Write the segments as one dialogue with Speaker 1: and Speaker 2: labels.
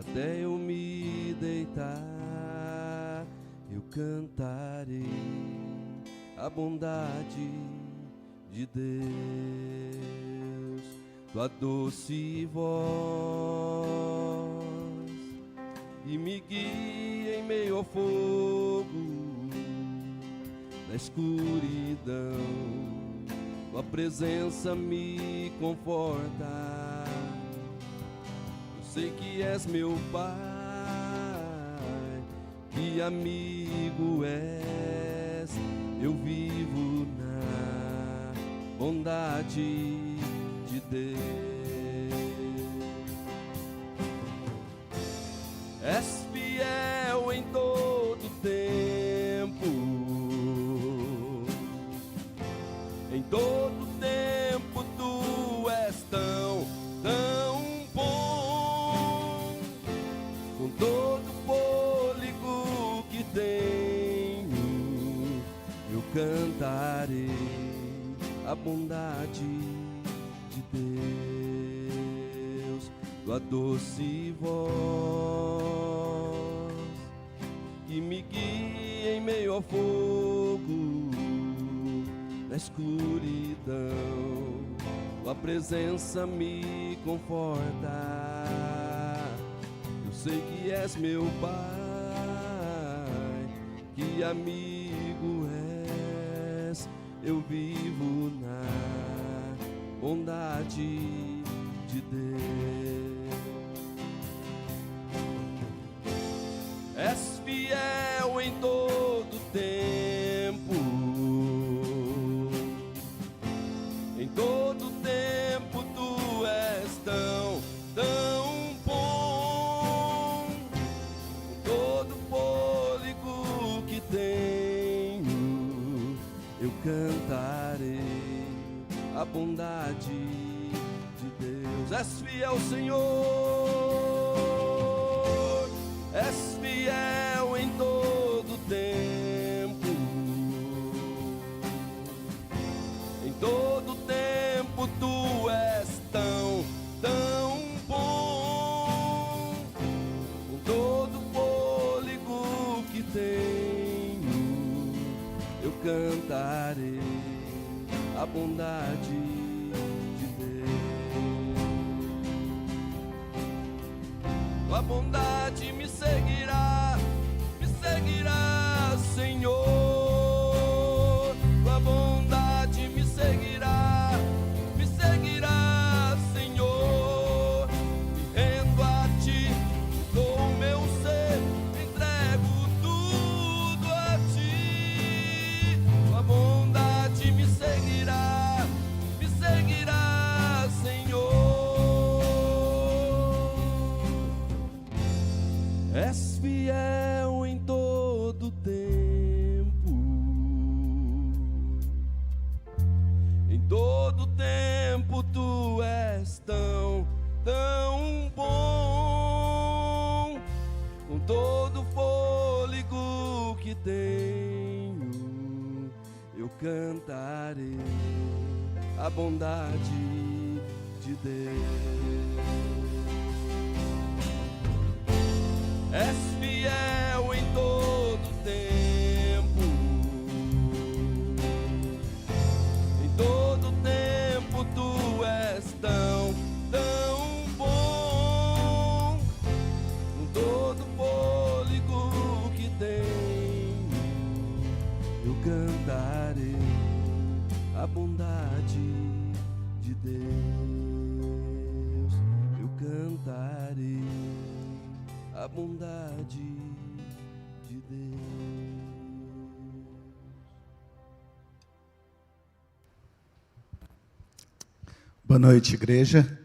Speaker 1: até eu me deitar, eu cantarei a bondade de Deus. Tua doce voz e me guia em meio ao fogo, na escuridão, tua presença me conforta. Eu sei que és meu Pai, que amigo és, eu vivo na bondade de Deus. És fiel em todo tempo, em todo tempo tu és tão bom. Com todo fôlego que tenho, eu cantarei a bondade de Deus. Tua doce voz que me guia em meio ao fogo, na escuridão, tua presença me conforta. Eu sei que és meu Pai, que amigo és, eu vivo na bondade de Deus. És fiel em todo tempo, em todo tempo tu és tão bom. Com todo fôlego que tenho, eu cantarei a bondade de Deus. És fiel, Senhor, és fiel em todo tempo, em todo tempo tu és tão bom. Com todo fôlego que tenho, eu cantarei a bondade de Deus. Tua bondade me seguirá, Senhor. Tua bondade me seguirá, Senhor. Me rendo a ti, dou o meu ser, entrego tudo a ti. Tua bondade me seguirá, Senhor. És fiel em todo tempo, em todo tempo tu és tão bom. Com todo fôlego que tenho, eu cantarei a bondade de Deus. És fiel em todo tempo, em todo tempo tu és tão bom. Com todo fôlego que tenho, eu cantarei a bondade de Deus. Eu cantarei a bondade de Deus.
Speaker 2: Boa noite, igreja.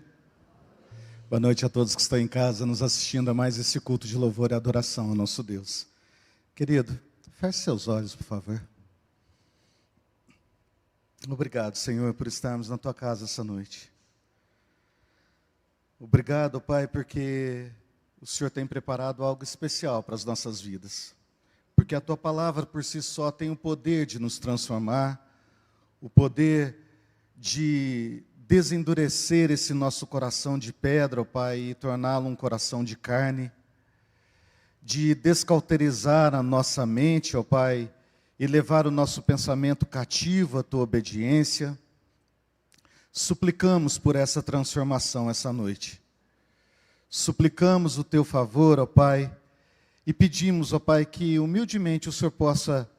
Speaker 2: Boa noite a todos que estão em casa nos assistindo a mais esse culto de louvor e adoração ao nosso Deus. Querido, feche seus olhos, por favor. Obrigado, Senhor, por estarmos na tua casa essa noite. Obrigado, Pai, porque o Senhor tem preparado algo especial para as nossas vidas. Porque a tua palavra por si só tem o poder de nos transformar, o poder de desendurecer esse nosso coração de pedra, ó Pai, e torná-lo um coração de carne, de descauterizar a nossa mente, ó Pai, e levar o nosso pensamento cativo à Tua obediência. Suplicamos por essa transformação essa noite. Suplicamos o Teu favor, ó Pai, e pedimos, ó Pai, que humildemente o Senhor possa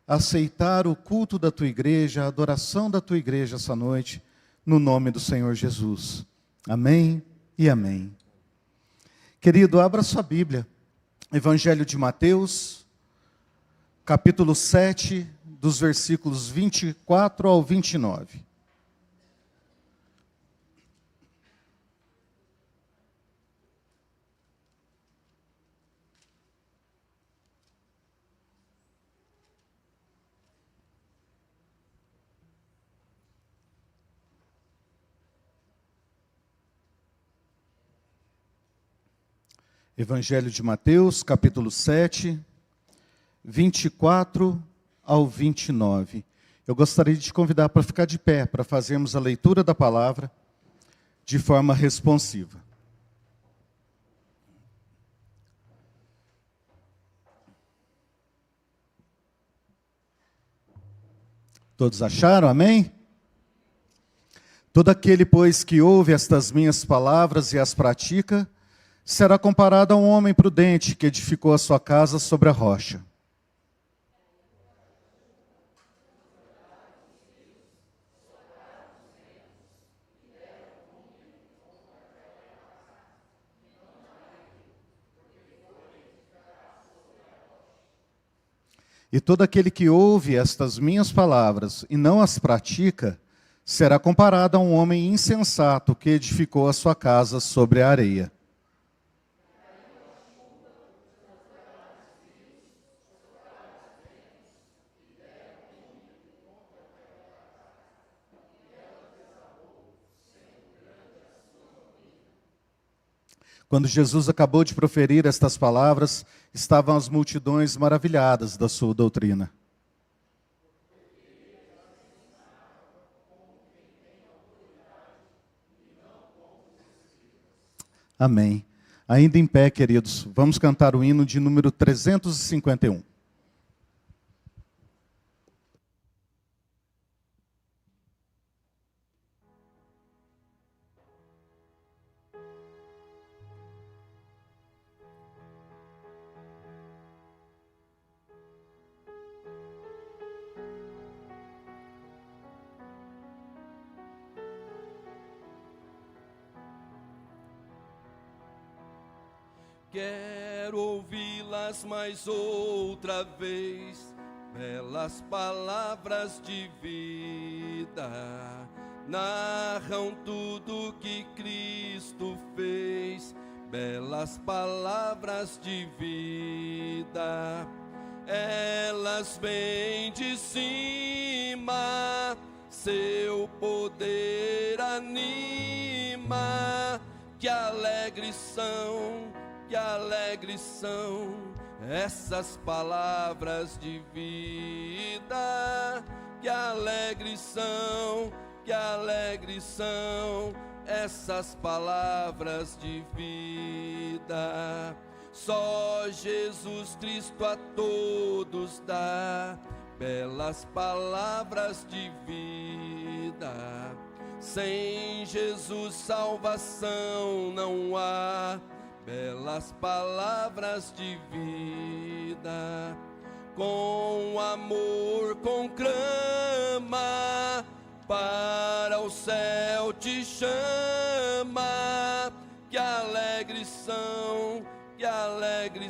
Speaker 2: aceitar o culto da Tua igreja, a adoração da Tua igreja essa noite, no nome do Senhor Jesus. Amém e amém. Querido, abra sua Bíblia. Evangelho de Mateus, capítulo 7, dos versículos 24 ao 29. Evangelho de Mateus, capítulo 7, 24 ao 29. Eu gostaria de te convidar para ficar de pé, para fazermos a leitura da palavra de forma responsiva. Todos acharam? Amém? Todo aquele, pois, que ouve estas minhas palavras e as pratica, será comparado a um homem prudente que edificou a sua casa sobre a rocha. E todo aquele que ouve estas minhas palavras e não as pratica, será comparado a um homem insensato que edificou a sua casa sobre a areia. Quando Jesus acabou de proferir estas palavras, estavam as multidões maravilhadas da sua doutrina. Amém. Ainda em pé, queridos, vamos cantar o hino de número 351.
Speaker 1: Quero ouvi-las mais outra vez, belas palavras de vida, narram tudo que Cristo fez, belas palavras de vida. Elas vêm de cima, seu poder anima, que alegres são essas palavras de vida. Que alegres são essas palavras de vida. Só Jesus Cristo a todos dá belas palavras de vida. Sem Jesus salvação não há, belas palavras de vida. Com amor conclama, para o céu te chama. Que alegres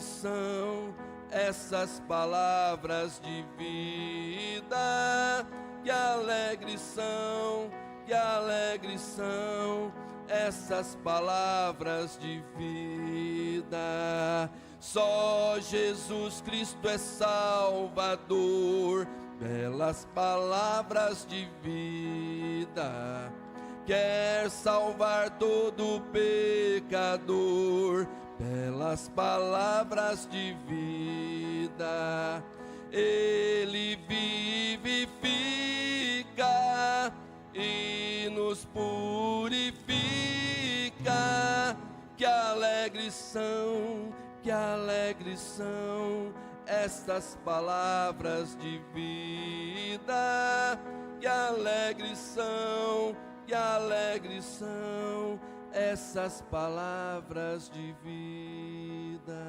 Speaker 1: são essas palavras de vida. Que alegres são essas palavras de vida. Só Jesus Cristo é Salvador, belas palavras de vida. Quer salvar todo pecador, belas palavras de vida. Ele vivifica e nos nos purifica. Que alegres são estas palavras de vida. Que alegres são essas palavras de vida.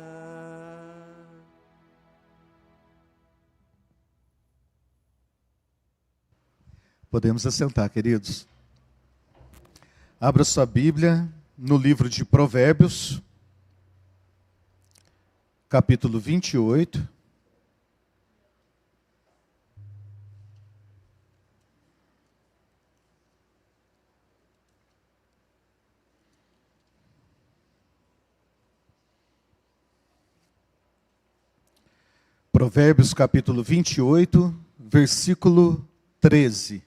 Speaker 2: Podemos assentar, queridos. Abra sua Bíblia no livro de Provérbios, capítulo 28. Provérbios capítulo 28, versículo 13.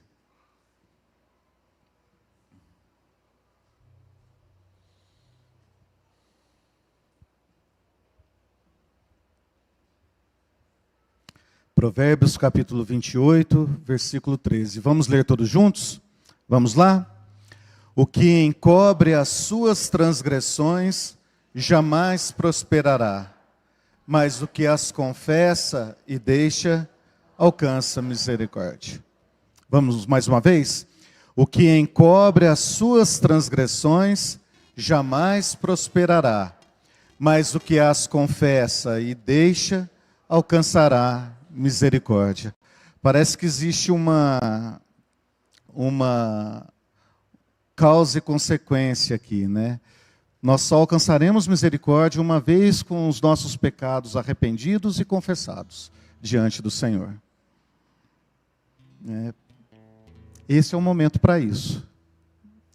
Speaker 2: Provérbios capítulo 28, versículo 13. Vamos ler todos juntos? Vamos lá? O que encobre as suas transgressões jamais prosperará, mas o que as confessa e deixa alcança misericórdia. Vamos mais uma vez? O que encobre as suas transgressões jamais prosperará, mas o que as confessa e deixa alcançará misericórdia. Parece que existe uma causa e consequência aqui, né? Nós só alcançaremos misericórdia uma vez com os nossos pecados arrependidos e confessados diante do Senhor. Esse é o momento para isso.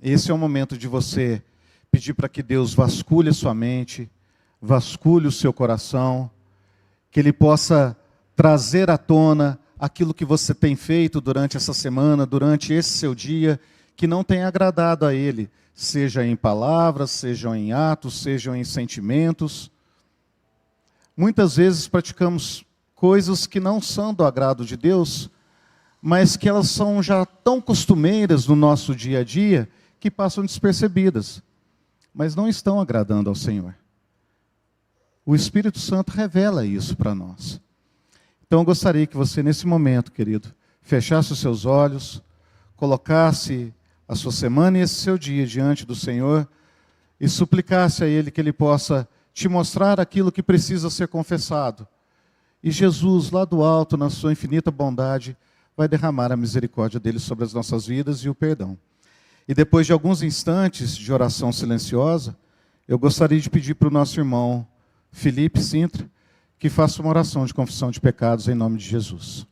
Speaker 2: Esse é o momento de você pedir para que Deus vasculhe a sua mente, vasculhe o seu coração, que Ele possa trazer à tona aquilo que você tem feito durante essa semana, durante esse seu dia, que não tem agradado a Ele, seja em palavras, sejam em atos, sejam em sentimentos. Muitas vezes praticamos coisas que não são do agrado de Deus, mas que elas são já tão costumeiras no nosso dia a dia, que passam despercebidas, mas não estão agradando ao Senhor. O Espírito Santo revela isso para nós. Então eu gostaria que você, nesse momento, querido, fechasse os seus olhos, colocasse a sua semana e esse seu dia diante do Senhor e suplicasse a Ele que Ele possa te mostrar aquilo que precisa ser confessado. E Jesus, lá do alto, na sua infinita bondade, vai derramar a misericórdia dele sobre as nossas vidas e o perdão. E depois de alguns instantes de oração silenciosa, eu gostaria de pedir para o nosso irmão Felipe Sintra que faça uma oração de confissão de pecados em nome de Jesus.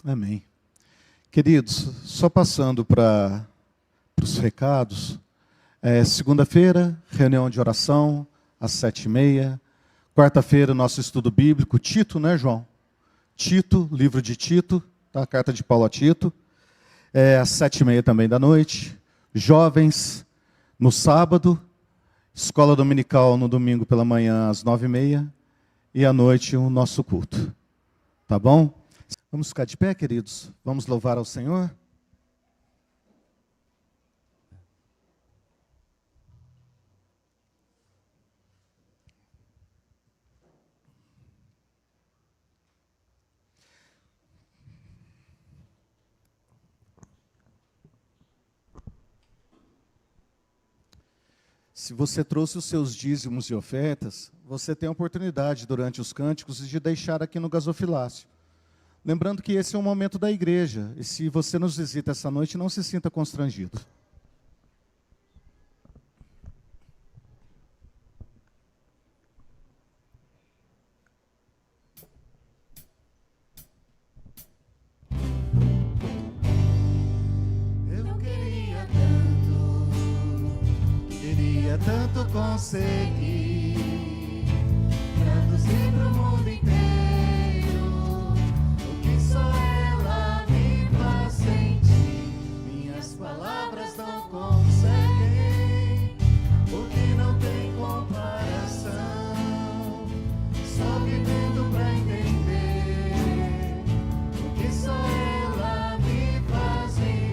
Speaker 2: Amém. Queridos, só passando para os recados, segunda-feira, reunião de oração, às 7h30. Quarta-feira, nosso estudo bíblico, Tito, né, João? Tito, livro de Tito, tá? A carta de Paulo a Tito. Às 7h30 também da noite. Jovens, no sábado. Escola dominical no domingo pela manhã, às 9h30. E à noite, o nosso culto. Tá bom? Vamos ficar de pé, queridos? Vamos louvar ao Senhor? Se você trouxe os seus dízimos e ofertas, você tem a oportunidade, durante os cânticos, de deixar aqui no gasofilácio. Lembrando que esse é um momento da igreja, e se você nos visita essa noite, não se sinta constrangido. Eu queria tanto conseguir traduzir para o mundo inteiro o que só ela me faz sentir. Minhas palavras não conseguem, porque não tem comparação. Só vivendo pra entender o que só ela me faz viver.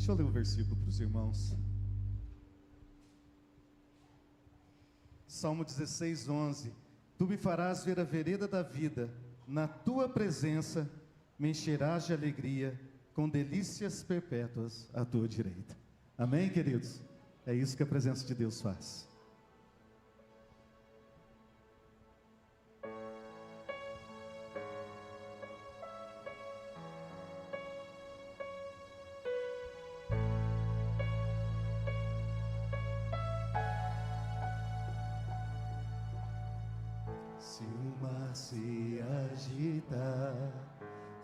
Speaker 2: Deixa eu ler um versículo para os irmãos. Salmo 16:11. Tu me farás ver a vereda da vida, na tua presença me encherás de alegria, com delícias perpétuas à tua direita. Amém, queridos? É isso que a presença de Deus faz.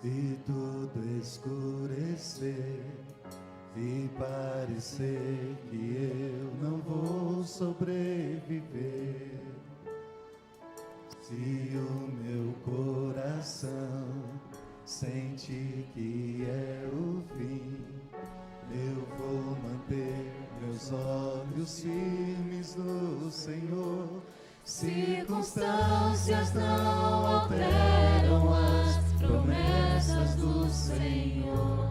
Speaker 2: e tudo escurecer e parecer que eu não vou sobreviver, se o meu coração sente que é o fim, eu vou manter meus olhos firmes no Senhor. Circunstâncias não alteram as promessas do Senhor.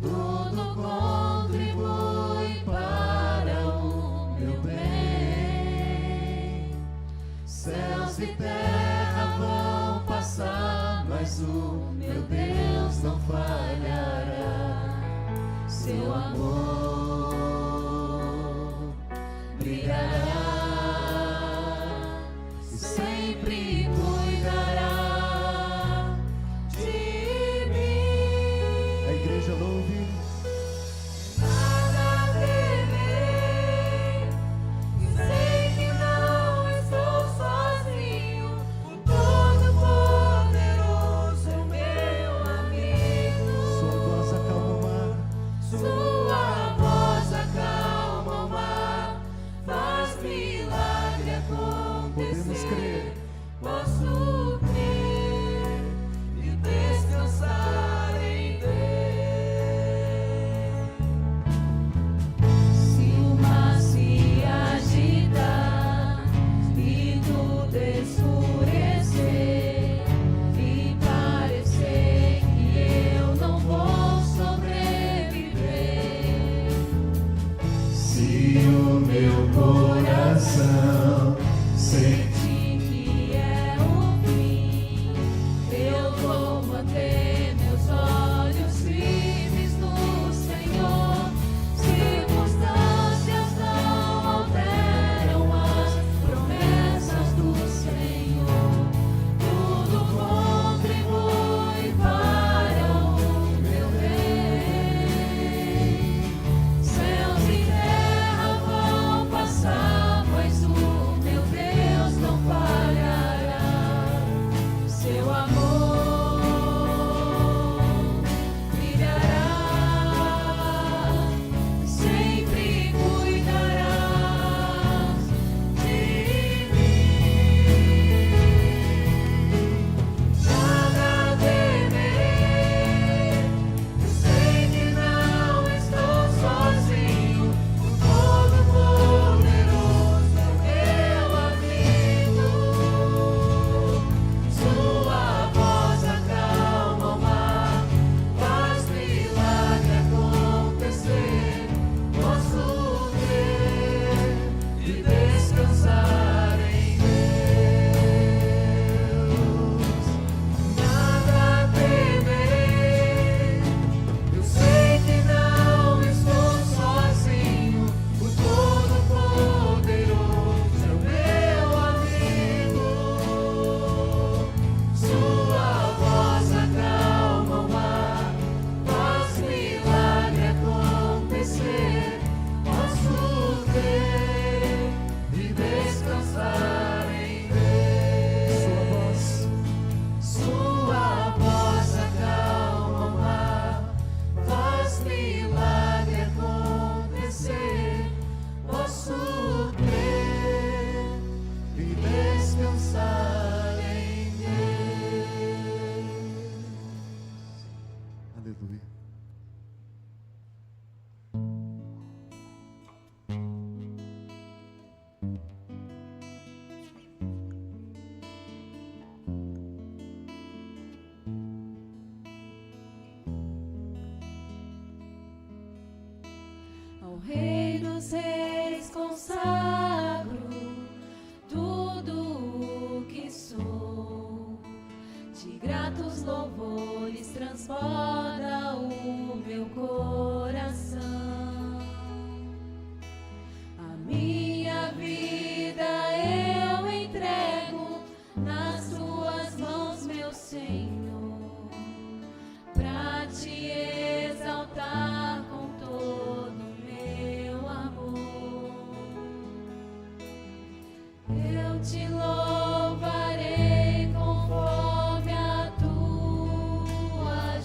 Speaker 2: Tudo contribui para o meu bem. Céus e terra vão passar, mas o meu Deus não falhará. Seu amor brilhará, sempre cuidará de mim. A igreja louve.
Speaker 3: Nada temerei, eu sei que não estou sozinho. O Todo-Poderoso é meu amigo.
Speaker 2: Sua voz acalma o mar.
Speaker 3: Sua voz acalma o mar, faz milagre acontecer.
Speaker 2: Podemos crer.
Speaker 3: Posso crer e descansar em Deus. Se o mar se agitar e tudo escurecer e parecer que eu não vou sobreviver,
Speaker 2: Se o meu coração sente
Speaker 3: que é o fim, eu vou manter meus olhos firmes no Senhor. Circunstâncias não alteram as promessas do Senhor. Tudo contribui para o meu bem. Céus e terra vão passar, mas o meu Deus não falhará. Seu amor brilhará, sempre cuidará de mim. Nada temerei, eu sei que não estou sozinho. O Todo-Poderoso é meu amigo. Sua voz acalma o mar, faz milagre acontecer. Posso crer e descansar em Deus. Nada temerei, eu sei que não estou sozinho. O Todo-Poderoso é o meu amigo. Sua voz acalma o mar, faz milagre acontecer. Posso crer e descansar em Deus. Sua voz acalma o mar, faz milagre acontecer. Posso crer e descansar em Deus.
Speaker 2: Aleluia.
Speaker 3: Ao Rei dos Reis consagro tudo o que sou, de gratos louvores transborda o meu coração. A minha vida eu entrego nas tuas mãos, meu Senhor, pra te exaltar com todo o meu amor. Eu te louvarei conforme a tua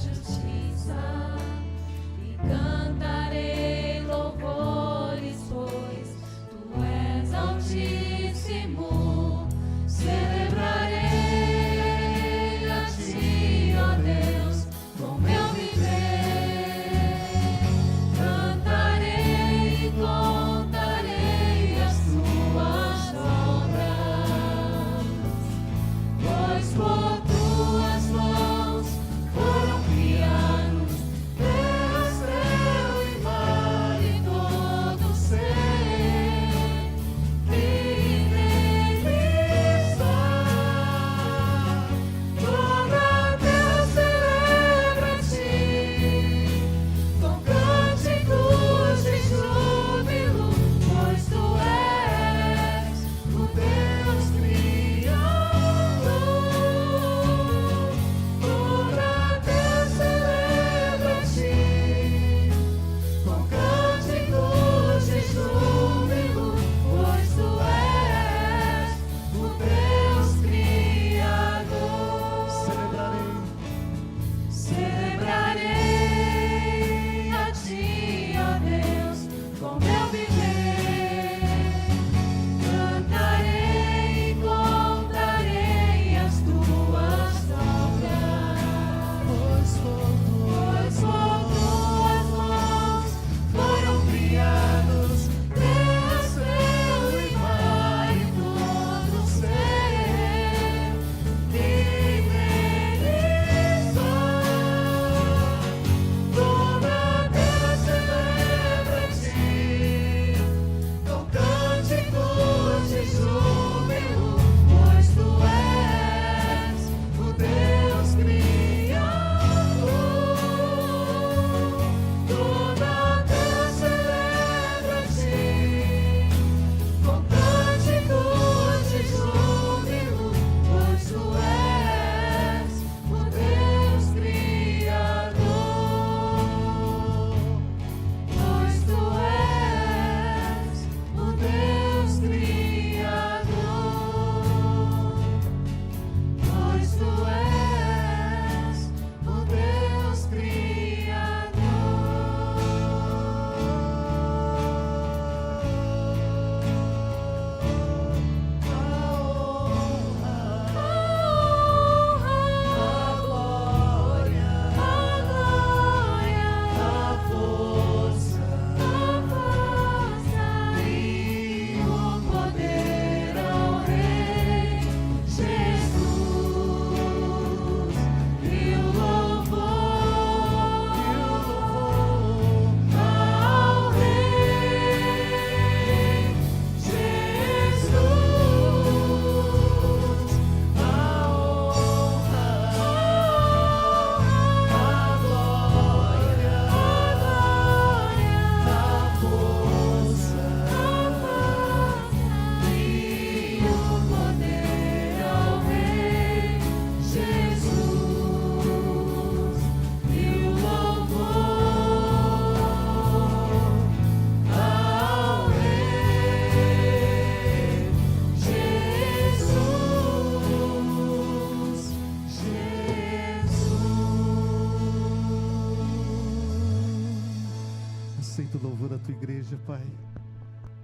Speaker 2: Aceita o louvor da tua igreja, Pai.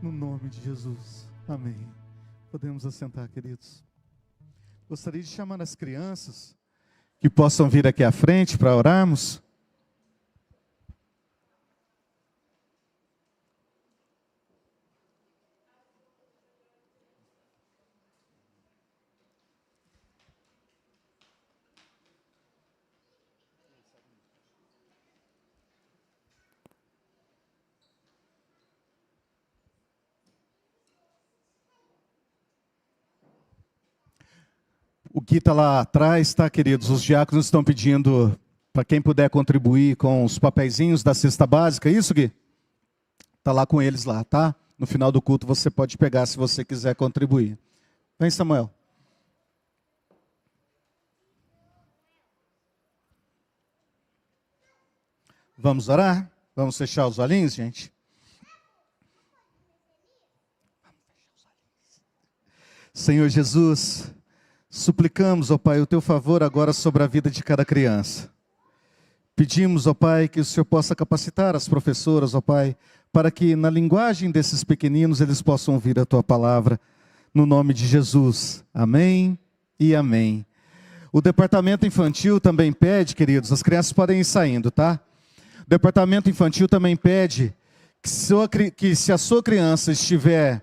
Speaker 2: No nome de Jesus. Amém. Podemos assentar, queridos. Gostaria de chamar as crianças que possam vir aqui à frente para orarmos. O Gui está lá atrás, tá, queridos? Os diáconos estão pedindo para quem puder contribuir com os papeizinhos da cesta básica. Isso, Gui? Está lá com eles lá, tá? No final do culto você pode pegar se você quiser contribuir. Vem, Samuel. Vamos orar? Vamos fechar os olhinhos, gente? Senhor Jesus, suplicamos, ó Pai, o teu favor agora sobre a vida de cada criança. Pedimos, ó Pai, que o Senhor possa capacitar as professoras, ó Pai, para que na linguagem desses pequeninos eles possam ouvir a tua palavra, no nome de Jesus. Amém e amém. O departamento infantil também pede, queridos, as crianças podem ir saindo, tá? O departamento infantil também pede que se a sua criança estiver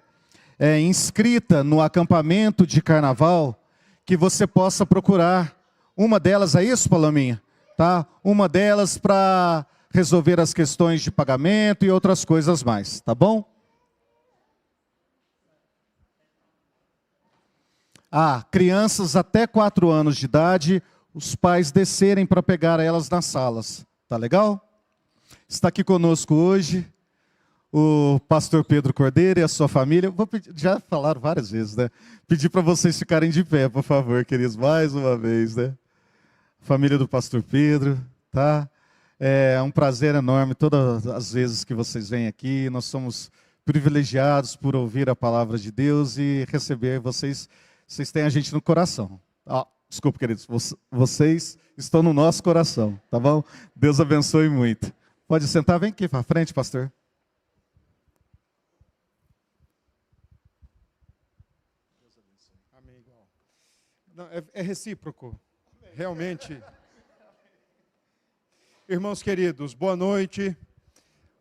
Speaker 2: inscrita no acampamento de carnaval, que você possa procurar uma delas, é isso, Palominha? Tá? Uma delas para resolver as questões de pagamento e outras coisas mais, tá bom? Crianças até 4 anos de idade, os pais descerem para pegar elas nas salas, tá legal? Está aqui conosco hoje o pastor Pedro Cordeiro e a sua família. Vou pedir, já falaram várias vezes, né? Pedir para vocês ficarem de pé, por favor, queridos, mais uma vez, né? Família do pastor Pedro, tá? É um prazer enorme todas as vezes que vocês vêm aqui. Nós somos privilegiados por ouvir a palavra de Deus e receber vocês. Vocês têm a gente no coração. Desculpa, queridos, vocês estão no nosso coração, tá bom? Deus abençoe muito. Pode sentar, vem aqui para frente, pastor.
Speaker 4: Amém, igual. Não, é recíproco, realmente. Irmãos queridos, boa noite.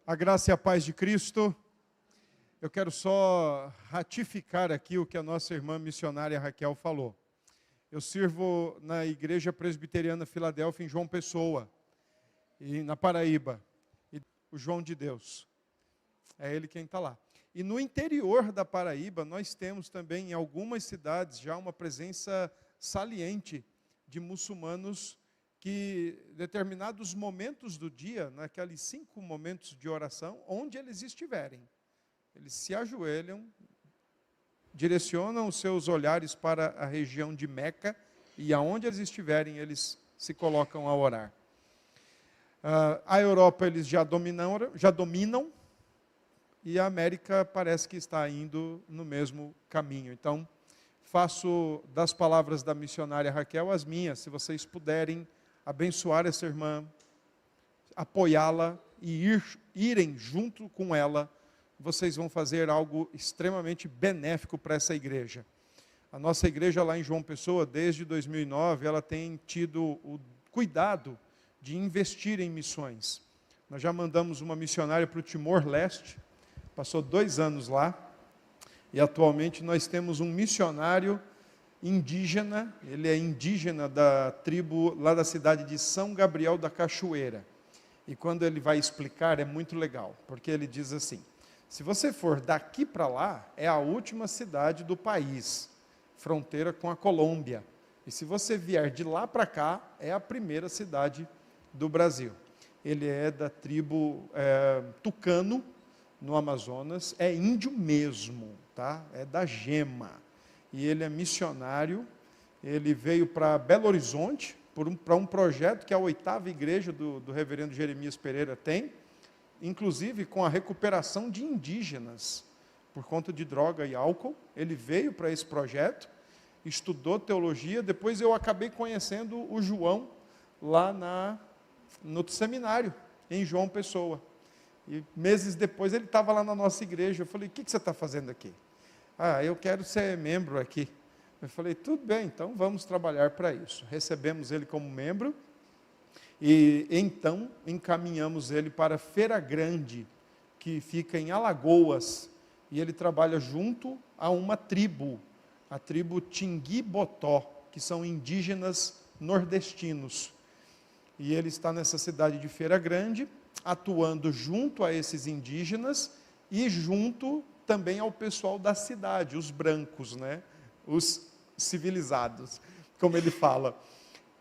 Speaker 4: A graça e a paz de Cristo. Eu quero só ratificar aqui o que a nossa irmã missionária Raquel falou. Eu sirvo na Igreja Presbiteriana Filadélfia em João Pessoa, e na Paraíba. E o João de Deus, é ele quem está lá. E no interior da Paraíba, nós temos também em algumas cidades já uma presença saliente de muçulmanos que, em determinados momentos do dia, naqueles 5 momentos de oração, onde eles estiverem, eles se ajoelham, direcionam os seus olhares para a região de Meca, e aonde eles estiverem, eles se colocam a orar. A Europa eles já dominam, e a América parece que está indo no mesmo caminho. Então, faço das palavras da missionária Raquel as minhas. Se vocês puderem abençoar essa irmã, apoiá-la e irem junto com ela, vocês vão fazer algo extremamente benéfico para essa igreja. A nossa igreja lá em João Pessoa, desde 2009, ela tem tido o cuidado de investir em missões. Nós já mandamos uma missionária para o Timor-Leste, passou 2 anos lá, e atualmente nós temos um missionário indígena, ele é indígena da tribo lá da cidade de São Gabriel da Cachoeira. E quando ele vai explicar, é muito legal, porque ele diz assim: se você for daqui para lá, é a última cidade do país, fronteira com a Colômbia. E se você vier de lá para cá, é a primeira cidade do Brasil. Ele é da tribo Tucano, no Amazonas, é índio mesmo, tá? É da Gema. E ele é missionário, ele veio para Belo Horizonte, para um projeto que a 8ª igreja do reverendo Jeremias Pereira tem, inclusive com a recuperação de indígenas, por conta de droga e álcool. Ele veio para esse projeto, estudou teologia, depois eu acabei conhecendo o João, lá no seminário, em João Pessoa. E meses depois ele estava lá na nossa igreja. Eu falei, o que você está fazendo aqui? Ah, eu quero ser membro aqui. Eu falei, tudo bem, então vamos trabalhar para isso. Recebemos ele como membro e então encaminhamos ele para Feira Grande, que fica em Alagoas, e ele trabalha junto a uma tribo, a tribo Tingui-Botó, que são indígenas nordestinos. E ele está nessa cidade de Feira Grande, atuando junto a esses indígenas e junto também ao pessoal da cidade, os brancos, né? Os civilizados, como ele fala.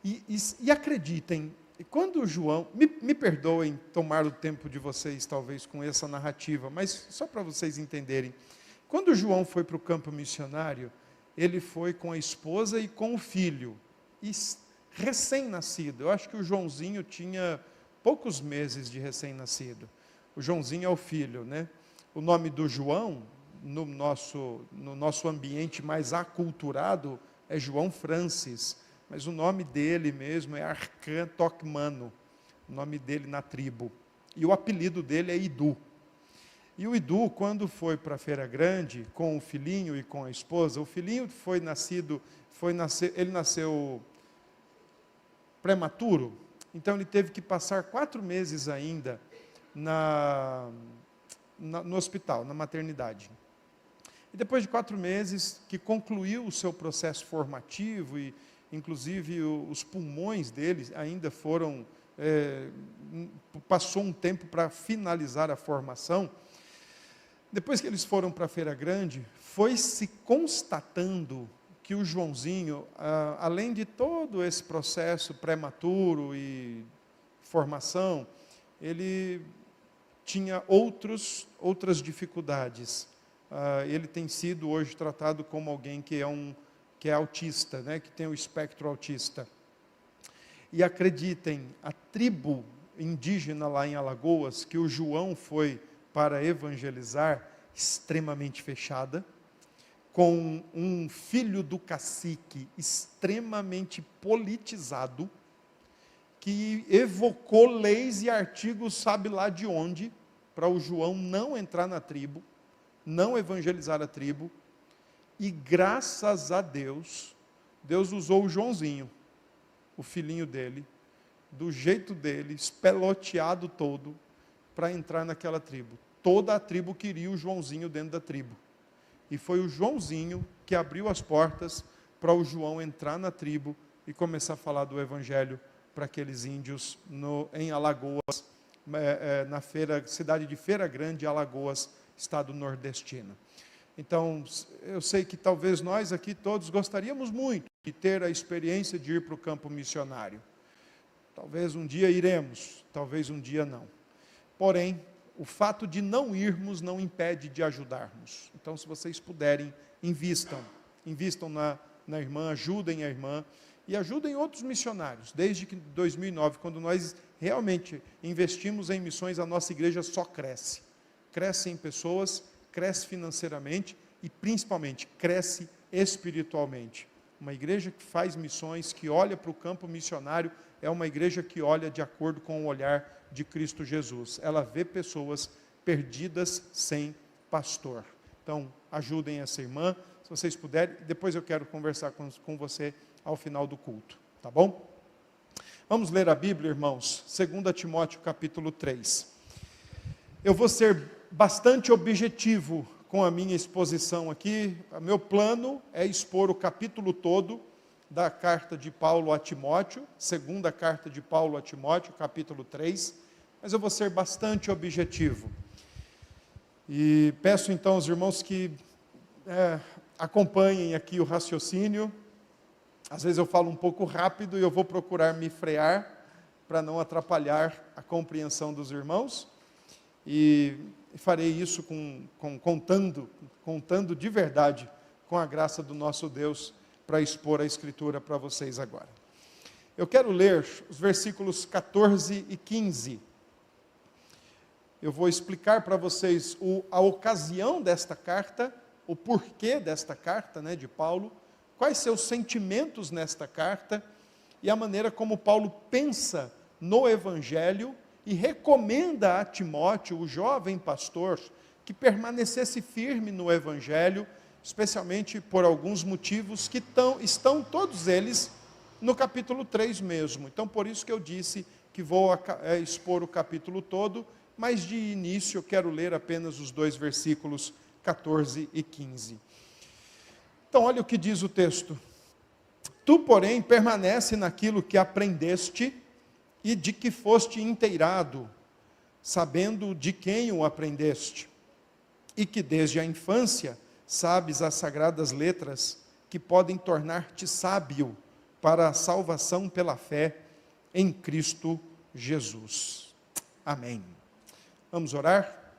Speaker 4: E acreditem, quando o João, me perdoem tomar o tempo de vocês, talvez, com essa narrativa, mas só para vocês entenderem, quando o João foi para o campo missionário, ele foi com a esposa e com o filho, recém-nascido. Eu acho que o Joãozinho tinha poucos meses de recém-nascido. O Joãozinho é o filho, né? O nome do João, no nosso ambiente mais aculturado, é João Francis, mas o nome dele mesmo é Arcan Tocmano, o nome dele na tribo. E o apelido dele é Idu. E o Idu, quando foi para Feira Grande, com o filhinho e com a esposa, o filhinho ele nasceu prematuro, então ele teve que passar 4 meses ainda no hospital, na maternidade. E depois de 4 meses, que concluiu o seu processo formativo, e inclusive os pulmões dele ainda foram, passou um tempo para finalizar a formação. Depois que eles foram para a Feira Grande, foi se constatando que o Joãozinho, além de todo esse processo prematuro e formação, ele tinha outras dificuldades. Ele tem sido hoje tratado como alguém que é autista, né, que tem o espectro autista. E acreditem, a tribo indígena lá em Alagoas, que o João foi para evangelizar, extremamente fechada, com um filho do cacique extremamente politizado, que evocou leis e artigos, sabe lá de onde, para o João não entrar na tribo, não evangelizar a tribo, e graças a Deus, Deus usou o Joãozinho, o filhinho dele, do jeito dele, espeloteado todo, para entrar naquela tribo. Toda a tribo queria o Joãozinho dentro da tribo. E foi o Joãozinho que abriu as portas para o João entrar na tribo e começar a falar do Evangelho para aqueles índios em Alagoas, cidade de Feira Grande, Alagoas, estado nordestino. Então, eu sei que talvez nós aqui todos gostaríamos muito de ter a experiência de ir para o campo missionário. Talvez um dia iremos, talvez um dia não. Porém, o fato de não irmos não impede de ajudarmos. Então, se vocês puderem, invistam na irmã, ajudem a irmã e ajudem outros missionários. Desde que 2009, quando nós realmente investimos em missões, a nossa igreja só cresce. Cresce em pessoas, cresce financeiramente e, principalmente, cresce espiritualmente. Uma igreja que faz missões, que olha para o campo missionário, é uma igreja que olha de acordo com o olhar de Cristo Jesus. Ela vê pessoas perdidas sem pastor. Então, ajudem essa irmã, se vocês puderem. Depois eu quero conversar com você ao final do culto, tá bom? Vamos ler a Bíblia, irmãos. 2 Timóteo, capítulo 3. Eu vou ser bastante objetivo com a minha exposição aqui. O meu plano é expor o capítulo todo da carta de Paulo a Timóteo, segunda carta de Paulo a Timóteo, capítulo 3, mas eu vou ser bastante objetivo. E peço então aos irmãos que acompanhem aqui o raciocínio. Às vezes eu falo um pouco rápido e eu vou procurar me frear para não atrapalhar a compreensão dos irmãos. E farei isso contando de verdade com a graça do nosso Deus para expor a Escritura para vocês agora. Eu quero ler os versículos 14 e 15. Eu vou explicar para vocês a ocasião desta carta, o porquê desta carta, de Paulo, quais seus sentimentos nesta carta e a maneira como Paulo pensa no Evangelho e recomenda a Timóteo, o jovem pastor, que permanecesse firme no Evangelho, especialmente por alguns motivos que estão todos eles no capítulo 3 mesmo. Então, por isso que eu disse que vou expor o capítulo todo, mas de início eu quero ler apenas os 2 versículos 14 e 15. Então, olha o que diz o texto. Tu, porém, permanece naquilo que aprendeste e de que foste inteirado, sabendo de quem o aprendeste, e que desde a infância sabes as sagradas letras que podem tornar-te sábio para a salvação pela fé em Cristo Jesus. Amém. Vamos orar?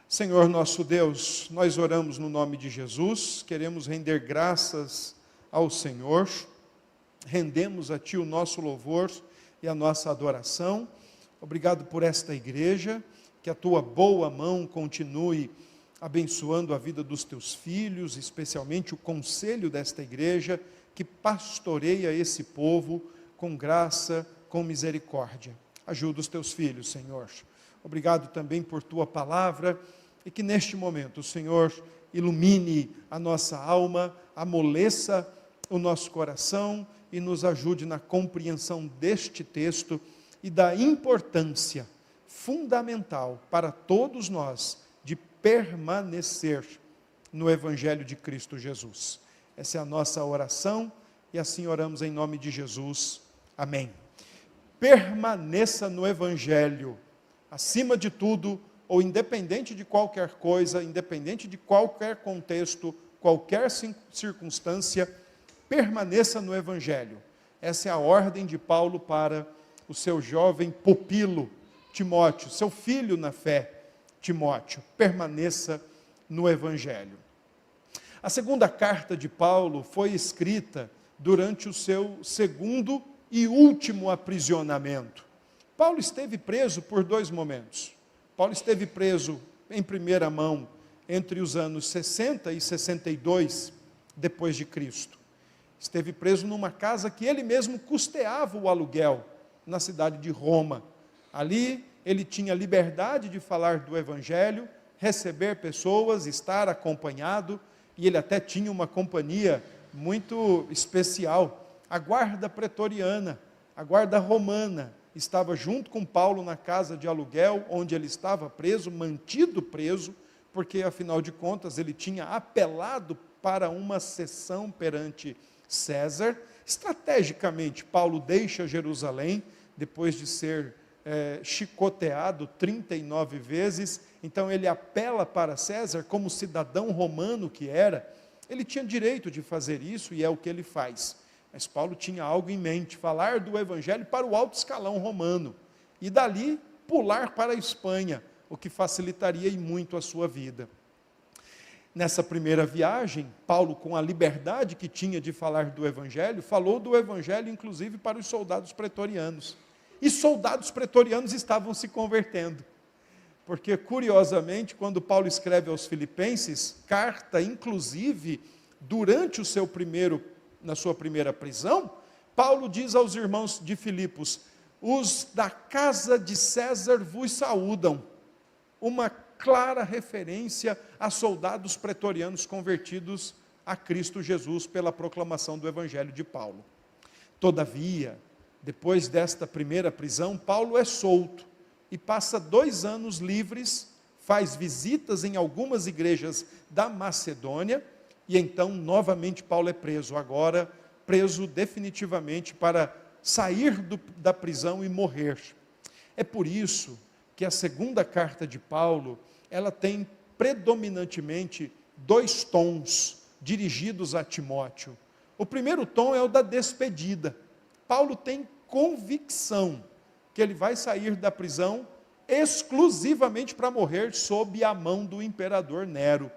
Speaker 4: Senhor nosso Deus, nós oramos no nome de Jesus, queremos render graças ao Senhor, rendemos a Ti o nosso louvor e a nossa adoração. Obrigado por esta igreja, que a Tua boa mão continue abençoando a vida dos Teus filhos, especialmente o conselho desta igreja, que pastoreia esse povo com graça, com misericórdia. Ajuda os Teus filhos, Senhor. Obrigado também por Tua palavra, e que neste momento o Senhor ilumine a nossa alma, amoleça o nosso coração e nos ajude na compreensão deste texto e da importância fundamental para todos nós de permanecer no Evangelho de Cristo Jesus. Essa é a nossa oração e assim oramos em nome de Jesus. Amém. Permaneça no Evangelho, acima de tudo, ou independente de qualquer coisa, independente de qualquer contexto, qualquer circunstância, permaneça no Evangelho. Essa é a ordem de Paulo para o seu jovem pupilo, Timóteo, seu filho na fé, Timóteo. Permaneça no Evangelho. A segunda carta de Paulo foi escrita durante o seu segundo e último aprisionamento. Paulo esteve preso por 2 momentos. Paulo esteve preso em primeira mão entre os anos 60 e 62 depois de Cristo. Esteve preso numa casa que ele mesmo custeava o aluguel, na cidade de Roma. Ali ele tinha liberdade de falar do Evangelho, receber pessoas, estar acompanhado, e ele até tinha uma companhia muito especial. A guarda pretoriana, a guarda romana, estava junto com Paulo na casa de aluguel, onde ele estava preso, mantido preso, porque afinal de contas ele tinha apelado para uma sessão perante César. Estrategicamente, Paulo deixa Jerusalém, depois de ser chicoteado 39 vezes, então ele apela para César, como cidadão romano que era. Ele tinha direito de fazer isso, e é o que ele faz. Mas Paulo tinha algo em mente, falar do Evangelho para o alto escalão romano, e dali pular para a Espanha, o que facilitaria e muito a sua vida. Nessa primeira viagem, Paulo, com a liberdade que tinha de falar do Evangelho, falou do Evangelho inclusive para os soldados pretorianos. E soldados pretorianos estavam se convertendo. Porque, curiosamente, quando Paulo escreve aos Filipenses, carta inclusive durante na sua primeira prisão, Paulo diz aos irmãos de Filipos: os da casa de César vos saúdam. Uma clara referência a soldados pretorianos convertidos a Cristo Jesus pela proclamação do Evangelho de Paulo. Todavia, depois desta primeira prisão, Paulo é solto e passa 2 anos livres, faz visitas em algumas igrejas da Macedônia, e então novamente Paulo é preso, agora preso definitivamente para sair da prisão e morrer. É por isso que a segunda carta de Paulo, ela tem predominantemente 2 tons dirigidos a Timóteo. O primeiro tom é o da despedida. Paulo tem convicção que ele vai sair da prisão exclusivamente para morrer sob a mão do imperador Nero.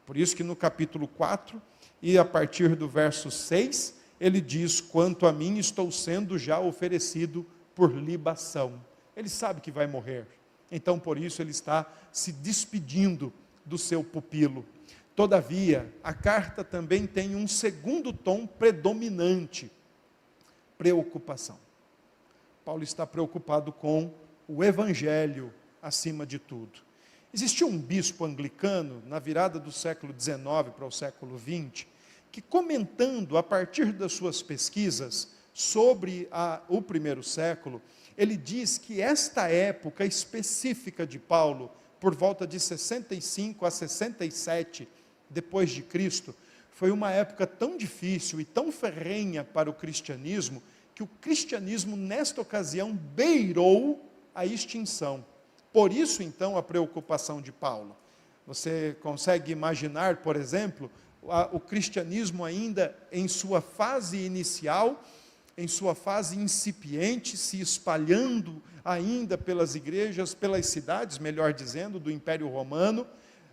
Speaker 4: Por isso que no capítulo 4, e a partir do verso 6, ele diz: quanto a mim, estou sendo já oferecido por libação. Ele sabe que vai morrer, então por isso ele está se despedindo do seu pupilo. Todavia, a carta também tem um segundo tom predominante: preocupação. Paulo está preocupado com o evangelho acima de tudo. Existiu um bispo anglicano, na virada do século XIX para o século XX, que comentando a partir das suas pesquisas sobre o primeiro século, ele diz que esta época específica de Paulo, por volta de 65 a 67 depois de Cristo, foi uma época tão difícil e tão ferrenha para o cristianismo, que o cristianismo nesta ocasião beirou a extinção. Por isso, então, a preocupação de Paulo. Você consegue imaginar, por exemplo, o cristianismo ainda em sua fase inicial, em sua fase incipiente, se espalhando ainda pelas igrejas, pelas cidades, melhor dizendo, do Império Romano,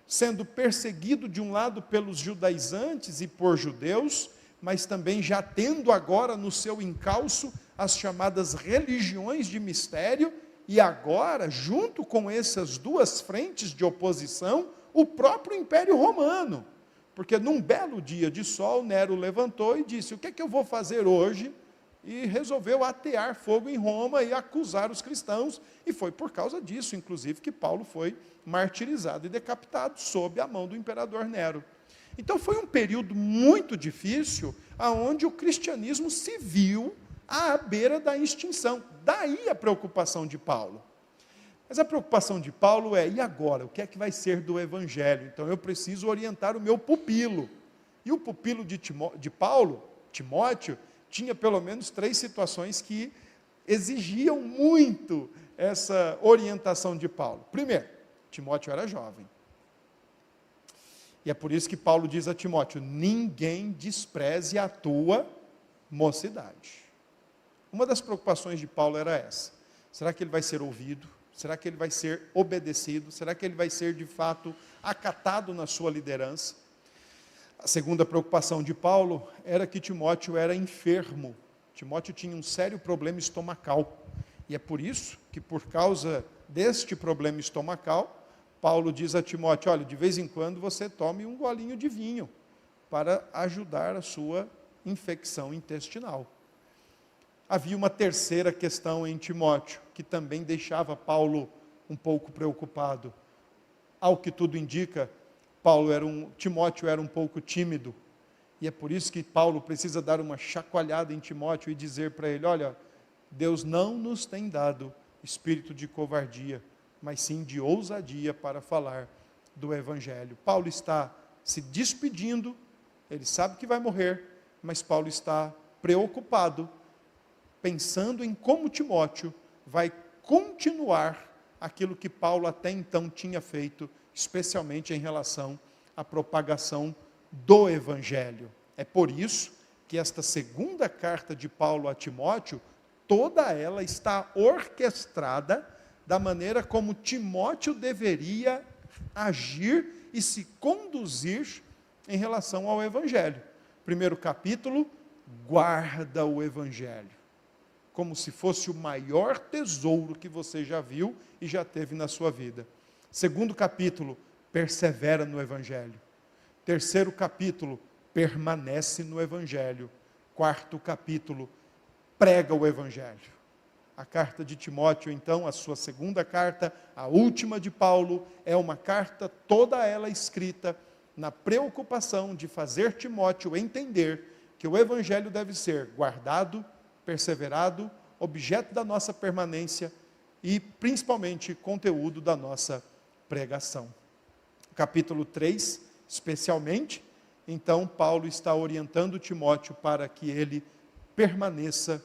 Speaker 4: sendo perseguido de um lado pelos judaizantes e por judeus, mas também já tendo agora no seu encalço as chamadas religiões de mistério, e agora, junto com essas duas frentes de oposição, o próprio Império Romano. Porque num belo dia de sol, Nero levantou e disse: o que é que eu vou fazer hoje? E resolveu atear fogo em Roma e acusar os cristãos, e foi por causa disso, inclusive, que Paulo foi martirizado e decapitado sob a mão do imperador Nero. Então foi um período muito difícil, aonde o cristianismo se viu à beira da extinção. Daí a preocupação de Paulo. Mas a preocupação de Paulo é: e agora? O que é que vai ser do evangelho? Então eu preciso orientar o meu pupilo. E o pupilo de Paulo, Timóteo, tinha pelo menos 3 situações que exigiam muito essa orientação de Paulo. Primeiro, Timóteo era jovem. E é por isso que Paulo diz a Timóteo: ninguém despreze a tua mocidade. Uma das preocupações de Paulo era essa: será que ele vai ser ouvido? Será que ele vai ser obedecido? Será que ele vai ser de fato acatado na sua liderança? A segunda preocupação de Paulo era que Timóteo era enfermo. Timóteo tinha um sério problema estomacal. E é por isso que, por causa deste problema estomacal, Paulo diz a Timóteo: olha, de vez em quando você tome um golinho de vinho para ajudar a sua infecção intestinal. Havia uma terceira questão em Timóteo, que também deixava Paulo um pouco preocupado. Ao que tudo indica, Timóteo era um pouco tímido, e é por isso que Paulo precisa dar uma chacoalhada em Timóteo e dizer para ele: olha, Deus não nos tem dado espírito de covardia, mas sim de ousadia para falar do evangelho. Paulo está se despedindo, ele sabe que vai morrer, mas Paulo está preocupado, pensando em como Timóteo vai continuar aquilo que Paulo até então tinha feito, especialmente em relação à propagação do evangelho. É por isso que esta segunda carta de Paulo a Timóteo, toda ela está orquestrada da maneira como Timóteo deveria agir e se conduzir em relação ao evangelho. Primeiro capítulo: guarda o evangelho, como se fosse o maior tesouro que você já viu e já teve na sua vida. Segundo capítulo: persevera no evangelho. Terceiro capítulo: permanece no evangelho. Quarto capítulo: prega o evangelho. A carta de Timóteo, então, a sua segunda carta, a última de Paulo, é uma carta toda ela escrita na preocupação de fazer Timóteo entender que o evangelho deve ser guardado, perseverado, objeto da nossa permanência e, principalmente, conteúdo da nossa pregação. Capítulo 3, especialmente, então, Paulo está orientando Timóteo para que ele permaneça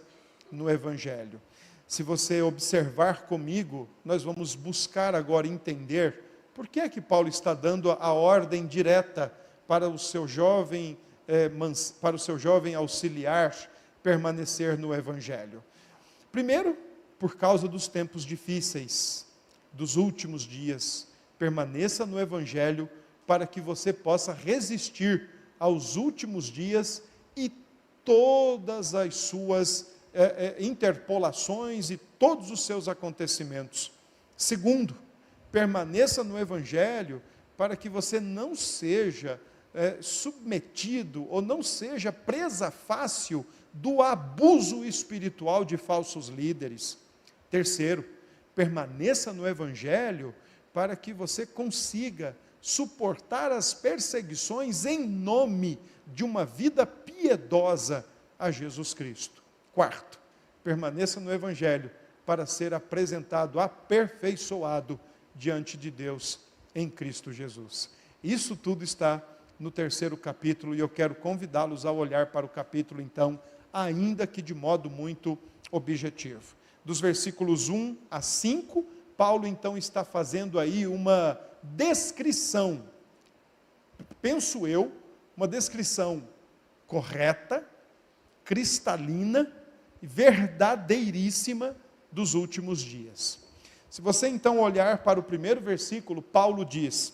Speaker 4: no evangelho. Se você observar comigo, nós vamos buscar agora entender por que é que Paulo está dando a ordem direta para o seu jovem auxiliar permanecer no evangelho. Primeiro, por causa dos tempos difíceis, dos últimos dias. Permaneça no evangelho para que você possa resistir aos últimos dias e todas as suas interpolações e todos os seus acontecimentos. Segundo, permaneça no evangelho para que você não seja submetido ou não seja presa fácil do abuso espiritual de falsos líderes. Terceiro, permaneça no Evangelho para que você consiga suportar as perseguições em nome de uma vida piedosa a Jesus Cristo. Quarto, permaneça no Evangelho para ser apresentado aperfeiçoado diante de Deus em Cristo Jesus. Isso tudo está no terceiro capítulo e eu quero convidá-los a olhar para o capítulo então, ainda que de modo muito objetivo. Dos versículos 1 a 5, Paulo então está fazendo aí uma descrição, penso eu, uma descrição correta, cristalina e verdadeiríssima dos últimos dias. Se você então olhar para o primeiro versículo, Paulo diz: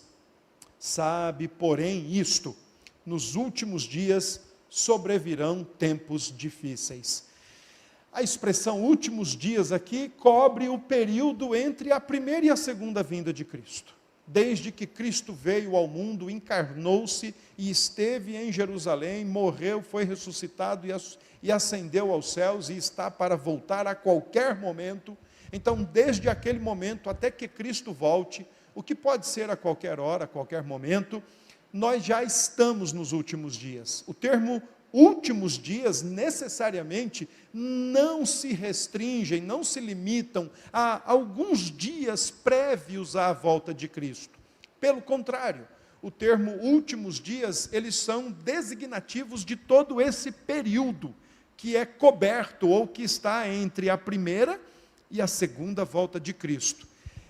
Speaker 4: sabe, porém, isto, nos últimos dias sobrevirão tempos difíceis. A expressão últimos dias aqui cobre o período entre a primeira e a segunda vinda de Cristo. Desde que Cristo veio ao mundo, encarnou-se e esteve em Jerusalém, morreu, foi ressuscitado e ascendeu aos céus e está para voltar a qualquer momento. Então, desde aquele momento até que Cristo volte, o que pode ser a qualquer hora, a qualquer momento, nós já estamos nos últimos dias. O termo últimos dias, necessariamente, não se restringem, não se limitam a alguns dias prévios à volta de Cristo. Pelo contrário, o termo últimos dias, eles são designativos de todo esse período que é coberto ou que está entre a primeira e a segunda volta de Cristo.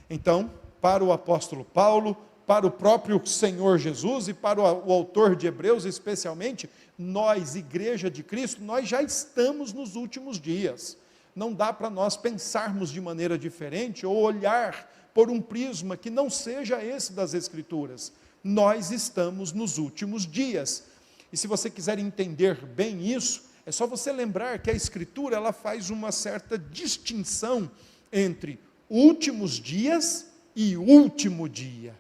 Speaker 4: Então, para o apóstolo Paulo, para o próprio Senhor Jesus e para o autor de Hebreus especialmente, nós, Igreja de Cristo, nós já estamos nos últimos dias. Não dá para nós pensarmos de maneira diferente ou olhar por um prisma que não seja esse das Escrituras. Nós estamos nos últimos dias. E se você quiser entender bem isso, é só você lembrar que a Escritura ela faz uma certa distinção entre últimos dias e último dia.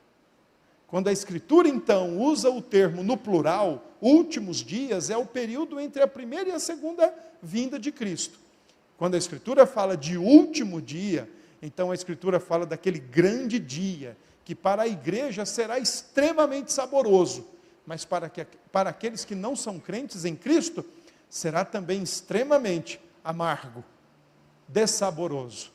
Speaker 4: Quando a Escritura, então, usa o termo no plural, últimos dias, é o período entre a primeira e a segunda vinda de Cristo. Quando a Escritura fala de último dia, então a Escritura fala daquele grande dia, que para a igreja será extremamente saboroso, mas para aqueles que não são crentes em Cristo, será também extremamente amargo, dessaboroso.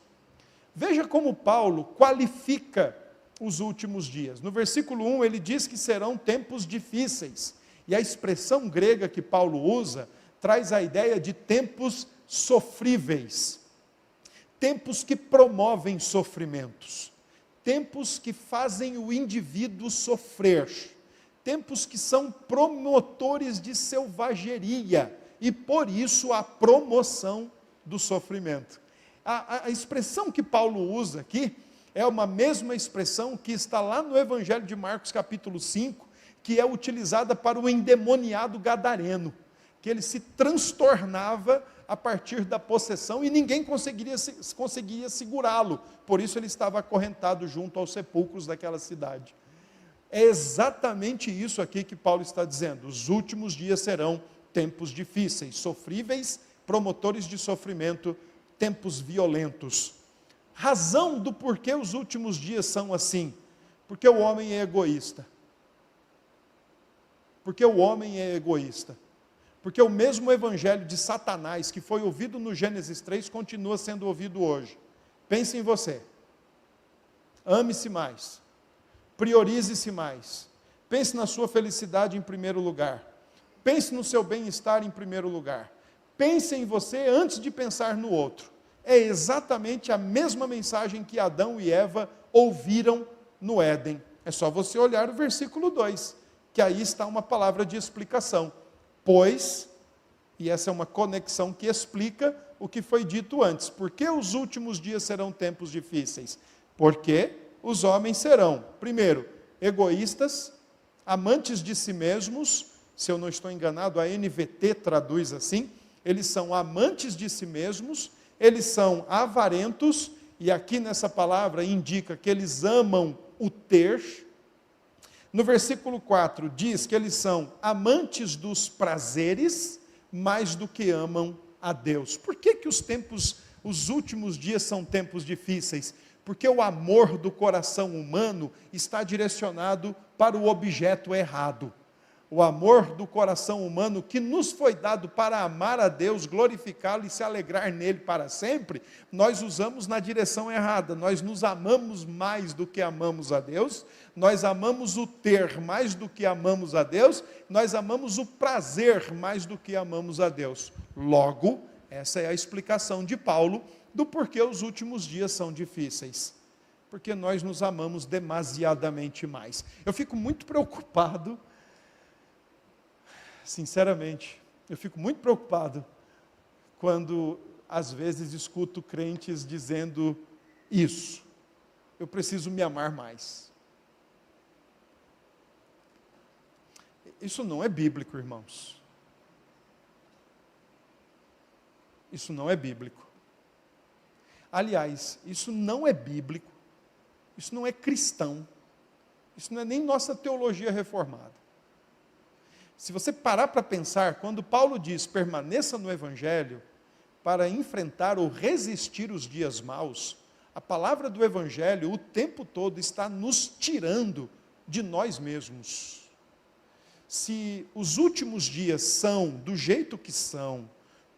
Speaker 4: Veja como Paulo qualifica os últimos dias. No versículo 1 ele diz que serão tempos difíceis, e a expressão grega que Paulo usa traz a ideia de tempos sofríveis, tempos que promovem sofrimentos, tempos que fazem o indivíduo sofrer, tempos que são promotores de selvageria, e por isso a promoção do sofrimento. A expressão que Paulo usa aqui é uma mesma expressão que está lá no Evangelho de Marcos capítulo 5, que é utilizada para o endemoniado gadareno, que ele se transtornava a partir da possessão e ninguém conseguia segurá-lo, por isso ele estava acorrentado junto aos sepulcros daquela cidade. É exatamente isso aqui que Paulo está dizendo: os últimos dias serão tempos difíceis, sofríveis, promotores de sofrimento, tempos violentos. Razão do porquê os últimos dias são assim: porque o homem é egoísta. Porque o homem é egoísta. Porque o mesmo evangelho de Satanás, que foi ouvido no Gênesis 3, continua sendo ouvido hoje. Pense em você. Ame-se mais. Priorize-se mais. Pense na sua felicidade em primeiro lugar. Pense no seu bem-estar em primeiro lugar. Pense em você antes de pensar no outro. É exatamente a mesma mensagem que Adão e Eva ouviram no Éden. É só você olhar o versículo 2, que aí está uma palavra de explicação. Pois, e essa é uma conexão que explica o que foi dito antes. Por que os últimos dias serão tempos difíceis? Porque os homens serão, primeiro, egoístas, amantes de si mesmos. Se eu não estou enganado, a NVT traduz assim: eles são amantes de si mesmos, eles são avarentos, e aqui nessa palavra indica que eles amam o ter. No versículo 4 diz que eles são amantes dos prazeres, mais do que amam a Deus. Por que os últimos dias são tempos difíceis? Porque o amor do coração humano está direcionado para o objeto errado. O amor do coração humano que nos foi dado para amar a Deus, glorificá-lo e se alegrar nele para sempre, nós usamos na direção errada. Nós nos amamos mais do que amamos a Deus, nós amamos o ter mais do que amamos a Deus, nós amamos o prazer mais do que amamos a Deus. Logo, essa é a explicação de Paulo do porquê os últimos dias são difíceis. Porque nós nos amamos demasiadamente mais. Eu fico muito preocupado, sinceramente, eu fico muito preocupado quando às vezes escuto crentes dizendo isso: eu preciso me amar mais. Isso não é bíblico, irmãos. Isso não é bíblico. Aliás, isso não é bíblico, isso não é cristão, isso não é nem nossa teologia reformada. Se você parar para pensar, quando Paulo diz permaneça no Evangelho para enfrentar ou resistir os dias maus, a palavra do Evangelho o tempo todo está nos tirando de nós mesmos. Se os últimos dias são do jeito que são,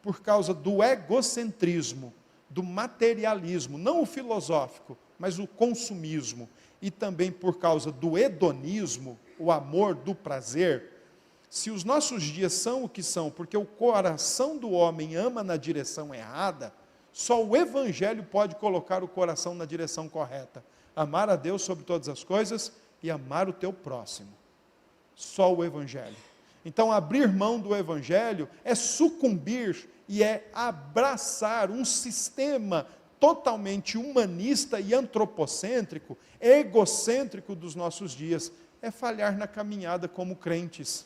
Speaker 4: por causa do egocentrismo, do materialismo, não o filosófico, mas o consumismo, e também por causa do hedonismo, o amor do prazer, se os nossos dias são o que são, porque o coração do homem ama na direção errada, só o Evangelho pode colocar o coração na direção correta. Amar a Deus sobre todas as coisas e amar o teu próximo. Só o Evangelho. Então, abrir mão do Evangelho é sucumbir e é abraçar um sistema totalmente humanista e antropocêntrico, egocêntrico dos nossos dias. É falhar na caminhada como crentes.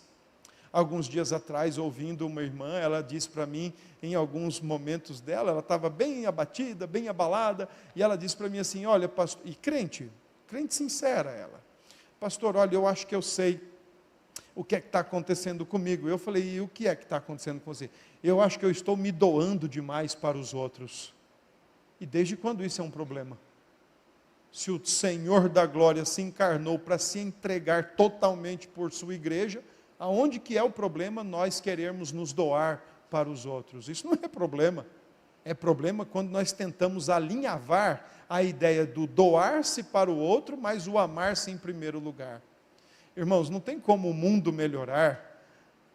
Speaker 4: Alguns dias atrás, ouvindo uma irmã, ela disse para mim, em alguns momentos dela, ela estava bem abatida, bem abalada, e ela disse para mim assim: olha, pastor, e crente sincera ela, pastor, olha, eu acho que eu sei o que é que está acontecendo comigo. Eu falei: e o que é que está acontecendo com você? Eu acho que eu estou me doando demais para os outros. E desde quando isso é um problema? Se o Senhor da glória se encarnou para se entregar totalmente por sua igreja, aonde que é o problema nós querermos nos doar para os outros? Isso não é problema. É problema quando nós tentamos alinhavar a ideia do doar-se para o outro, mas o amar-se em primeiro lugar. Irmãos, não tem como o mundo melhorar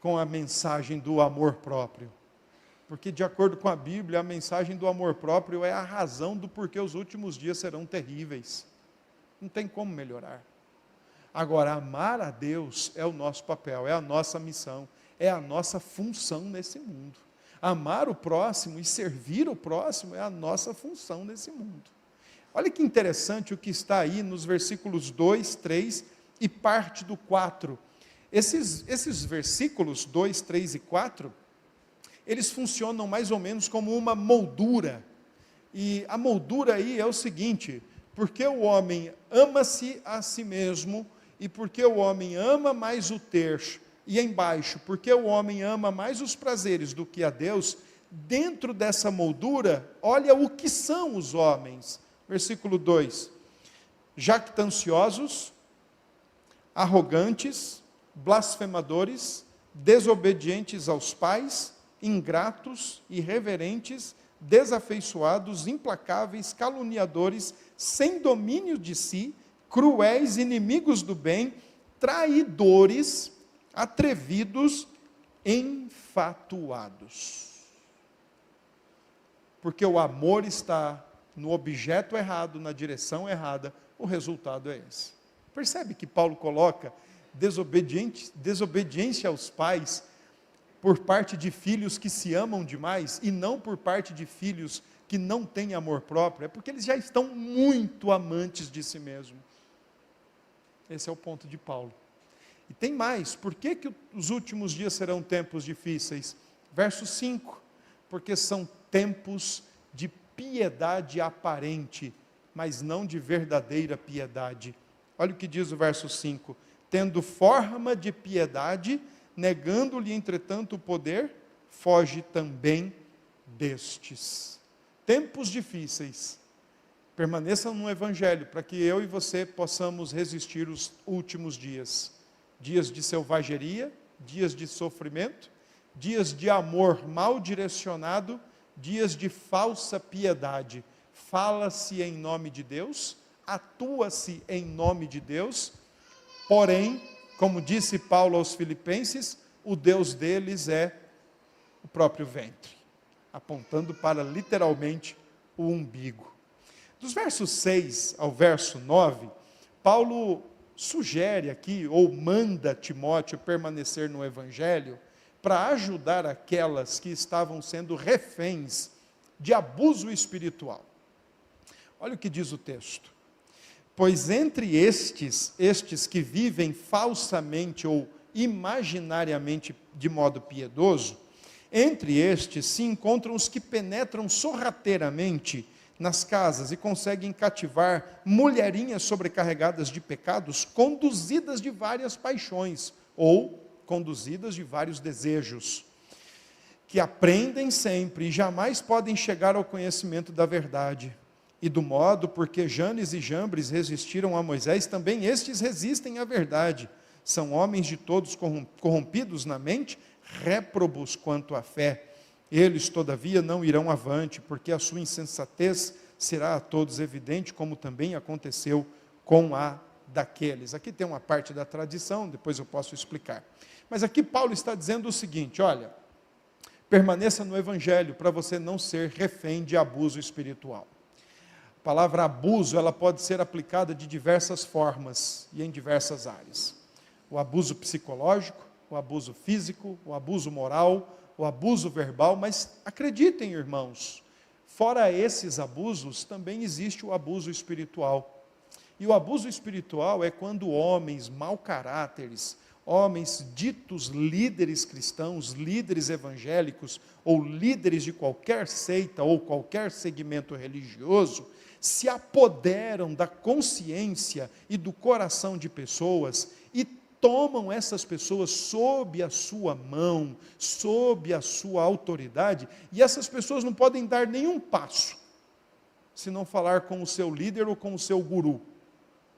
Speaker 4: com a mensagem do amor próprio. Porque, de acordo com a Bíblia, a mensagem do amor próprio é a razão do porquê os últimos dias serão terríveis. Não tem como melhorar. Agora, amar a Deus é o nosso papel, é a nossa missão, é a nossa função nesse mundo. Amar o próximo e servir o próximo é a nossa função nesse mundo. Olha que interessante o que está aí nos versículos 2, 3 e parte do 4. Esses versículos 2, 3 e 4, eles funcionam mais ou menos como uma moldura. E a moldura aí é o seguinte: porque o homem ama-se a si mesmo, e porque o homem ama mais o ter, e embaixo, porque o homem ama mais os prazeres do que a Deus, dentro dessa moldura, olha o que são os homens. Versículo 2: jactanciosos, arrogantes, blasfemadores, desobedientes aos pais, ingratos, irreverentes, desafeiçoados, implacáveis, caluniadores, sem domínio de si, cruéis, inimigos do bem, traidores, atrevidos, enfatuados. Porque o amor está no objeto errado, na direção errada, o resultado é esse. Percebe que Paulo coloca desobediência aos pais por parte de filhos que se amam demais e não por parte de filhos que não têm amor próprio? É porque eles já estão muito amantes de si mesmo. Esse é o ponto de Paulo. E tem mais: por que os últimos dias serão tempos difíceis? Verso 5, porque são tempos de piedade aparente, mas não de verdadeira piedade. Olha o que diz o verso 5: tendo forma de piedade, negando-lhe entretanto o poder, foge também destes. Tempos difíceis. Permaneçam no Evangelho, para que eu e você possamos resistir os últimos dias. Dias de selvageria, dias de sofrimento, dias de amor mal direcionado, dias de falsa piedade. Fala-se em nome de Deus, atua-se em nome de Deus, porém, como disse Paulo aos Filipenses, o Deus deles é o próprio ventre, apontando para literalmente o umbigo. Dos versos 6 ao verso 9, Paulo sugere aqui, ou manda Timóteo permanecer no Evangelho, para ajudar aquelas que estavam sendo reféns de abuso espiritual. Olha o que diz o texto. Pois entre estes que vivem falsamente ou imaginariamente de modo piedoso, entre estes se encontram os que penetram sorrateiramente nas casas e conseguem cativar mulherinhas sobrecarregadas de pecados, conduzidas de várias paixões, ou conduzidas de vários desejos, que aprendem sempre e jamais podem chegar ao conhecimento da verdade. E do modo porque Janes e Jambres resistiram a Moisés, também estes resistem à verdade. São homens de todos corrompidos na mente, réprobos quanto à fé. Eles, todavia, não irão avante, porque a sua insensatez será a todos evidente, como também aconteceu com a daqueles. Aqui tem uma parte da tradição, depois eu posso explicar. Mas aqui Paulo está dizendo o seguinte, olha, permaneça no Evangelho para você não ser refém de abuso espiritual. A palavra abuso, ela pode ser aplicada de diversas formas e em diversas áreas. O abuso psicológico, o abuso físico, o abuso moral, o abuso verbal, mas acreditem, irmãos, fora esses abusos, também existe o abuso espiritual. E o abuso espiritual é quando homens mau caráteres, homens ditos líderes cristãos, líderes evangélicos, ou líderes de qualquer seita ou qualquer segmento religioso, se apoderam da consciência e do coração de pessoas e tomam essas pessoas sob a sua mão, sob a sua autoridade, e essas pessoas não podem dar nenhum passo, se não falar com o seu líder ou com o seu guru.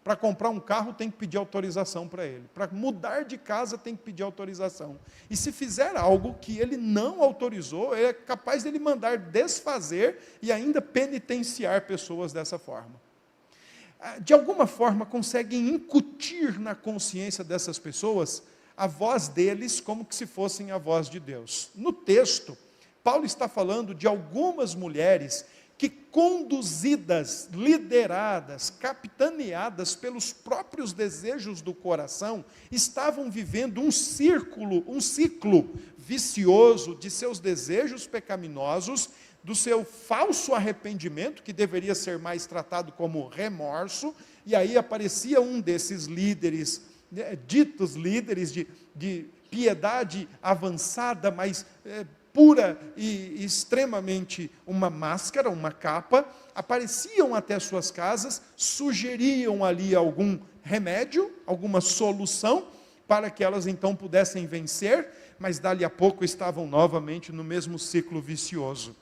Speaker 4: Para comprar um carro tem que pedir autorização para ele, para mudar de casa tem que pedir autorização, e se fizer algo que ele não autorizou, é capaz de ele mandar desfazer e ainda penitenciar pessoas dessa forma. De alguma forma conseguem incutir na consciência dessas pessoas a voz deles como que se fossem a voz de Deus. No texto, Paulo está falando de algumas mulheres que, conduzidas, lideradas, capitaneadas pelos próprios desejos do coração, estavam vivendo um ciclo vicioso de seus desejos pecaminosos, do seu falso arrependimento, que deveria ser mais tratado como remorso, e aí aparecia um desses líderes, ditos líderes de piedade avançada, mas pura e extremamente uma máscara, uma capa, apareciam até suas casas, sugeriam ali algum remédio, alguma solução, para que elas então pudessem vencer, mas dali a pouco estavam novamente no mesmo ciclo vicioso.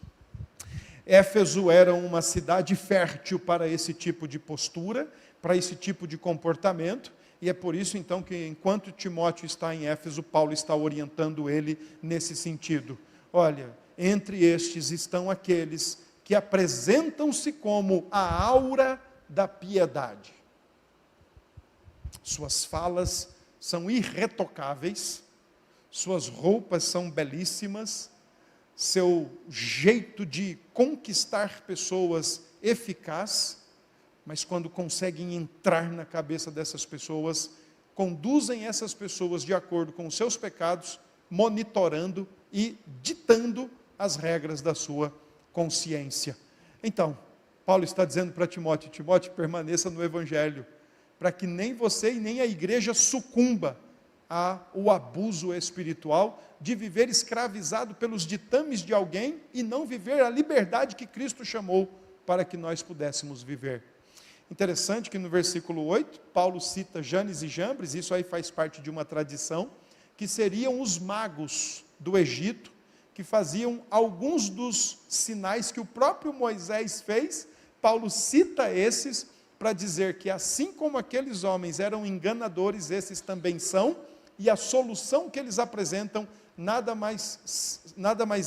Speaker 4: Éfeso era uma cidade fértil para esse tipo de postura, para esse tipo de comportamento, e é por isso então que enquanto Timóteo está em Éfeso, Paulo está orientando ele nesse sentido. Olha, entre estes estão aqueles que apresentam-se como a aura da piedade. Suas falas são irretocáveis, suas roupas são belíssimas, seu jeito de conquistar pessoas eficaz, mas quando conseguem entrar na cabeça dessas pessoas, conduzem essas pessoas de acordo com os seus pecados, monitorando e ditando as regras da sua consciência. Então, Paulo está dizendo para Timóteo, Timóteo, permaneça no Evangelho, para que nem você e nem a igreja sucumba ao abuso espiritual, de viver escravizado pelos ditames de alguém e não viver a liberdade que Cristo chamou para que nós pudéssemos viver. Interessante que no versículo 8, Paulo cita Janes e Jambres, isso aí faz parte de uma tradição, que seriam os magos do Egito, que faziam alguns dos sinais que o próprio Moisés fez. Paulo cita esses para dizer que assim como aqueles homens eram enganadores, esses também são, e a solução que eles apresentam nada mais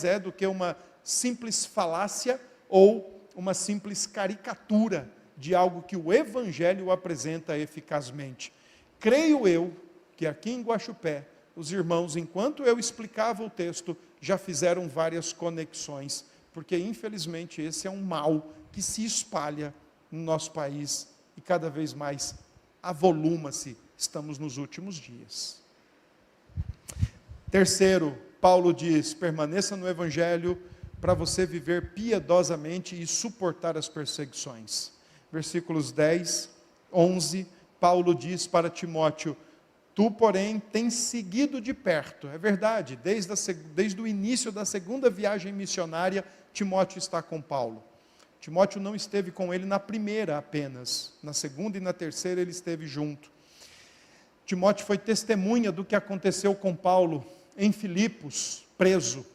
Speaker 4: é do que uma simples falácia ou uma simples caricatura de algo que o Evangelho apresenta eficazmente. Creio eu que aqui em Guaxupé, os irmãos, enquanto eu explicava o texto, já fizeram várias conexões, porque infelizmente esse é um mal que se espalha no nosso país e cada vez mais avoluma-se. Estamos nos últimos dias. Terceiro, Paulo diz: permaneça no Evangelho para você viver piedosamente e suportar as perseguições. Versículos 10, 11, Paulo diz para Timóteo: tu, porém, tens seguido de perto. É verdade, desde o início da segunda viagem missionária, Timóteo está com Paulo. Timóteo não esteve com ele na primeira apenas, na segunda e na terceira ele esteve junto. Timóteo foi testemunha do que aconteceu com Paulo em Filipos, preso.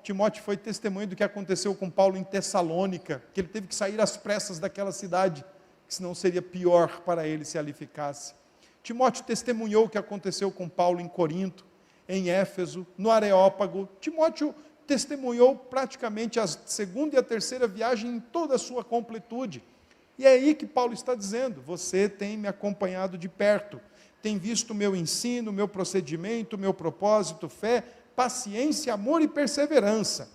Speaker 4: Timóteo foi testemunha do que aconteceu com Paulo em Tessalônica, que ele teve que sair às pressas daquela cidade, que senão seria pior para ele se ali ficasse. Timóteo testemunhou o que aconteceu com Paulo em Corinto, em Éfeso, no Areópago. Timóteo testemunhou praticamente a segunda e a terceira viagem em toda a sua completude. E é aí que Paulo está dizendo: você tem me acompanhado de perto, tem visto o meu ensino, o meu procedimento, o meu propósito, fé, paciência, amor e perseverança.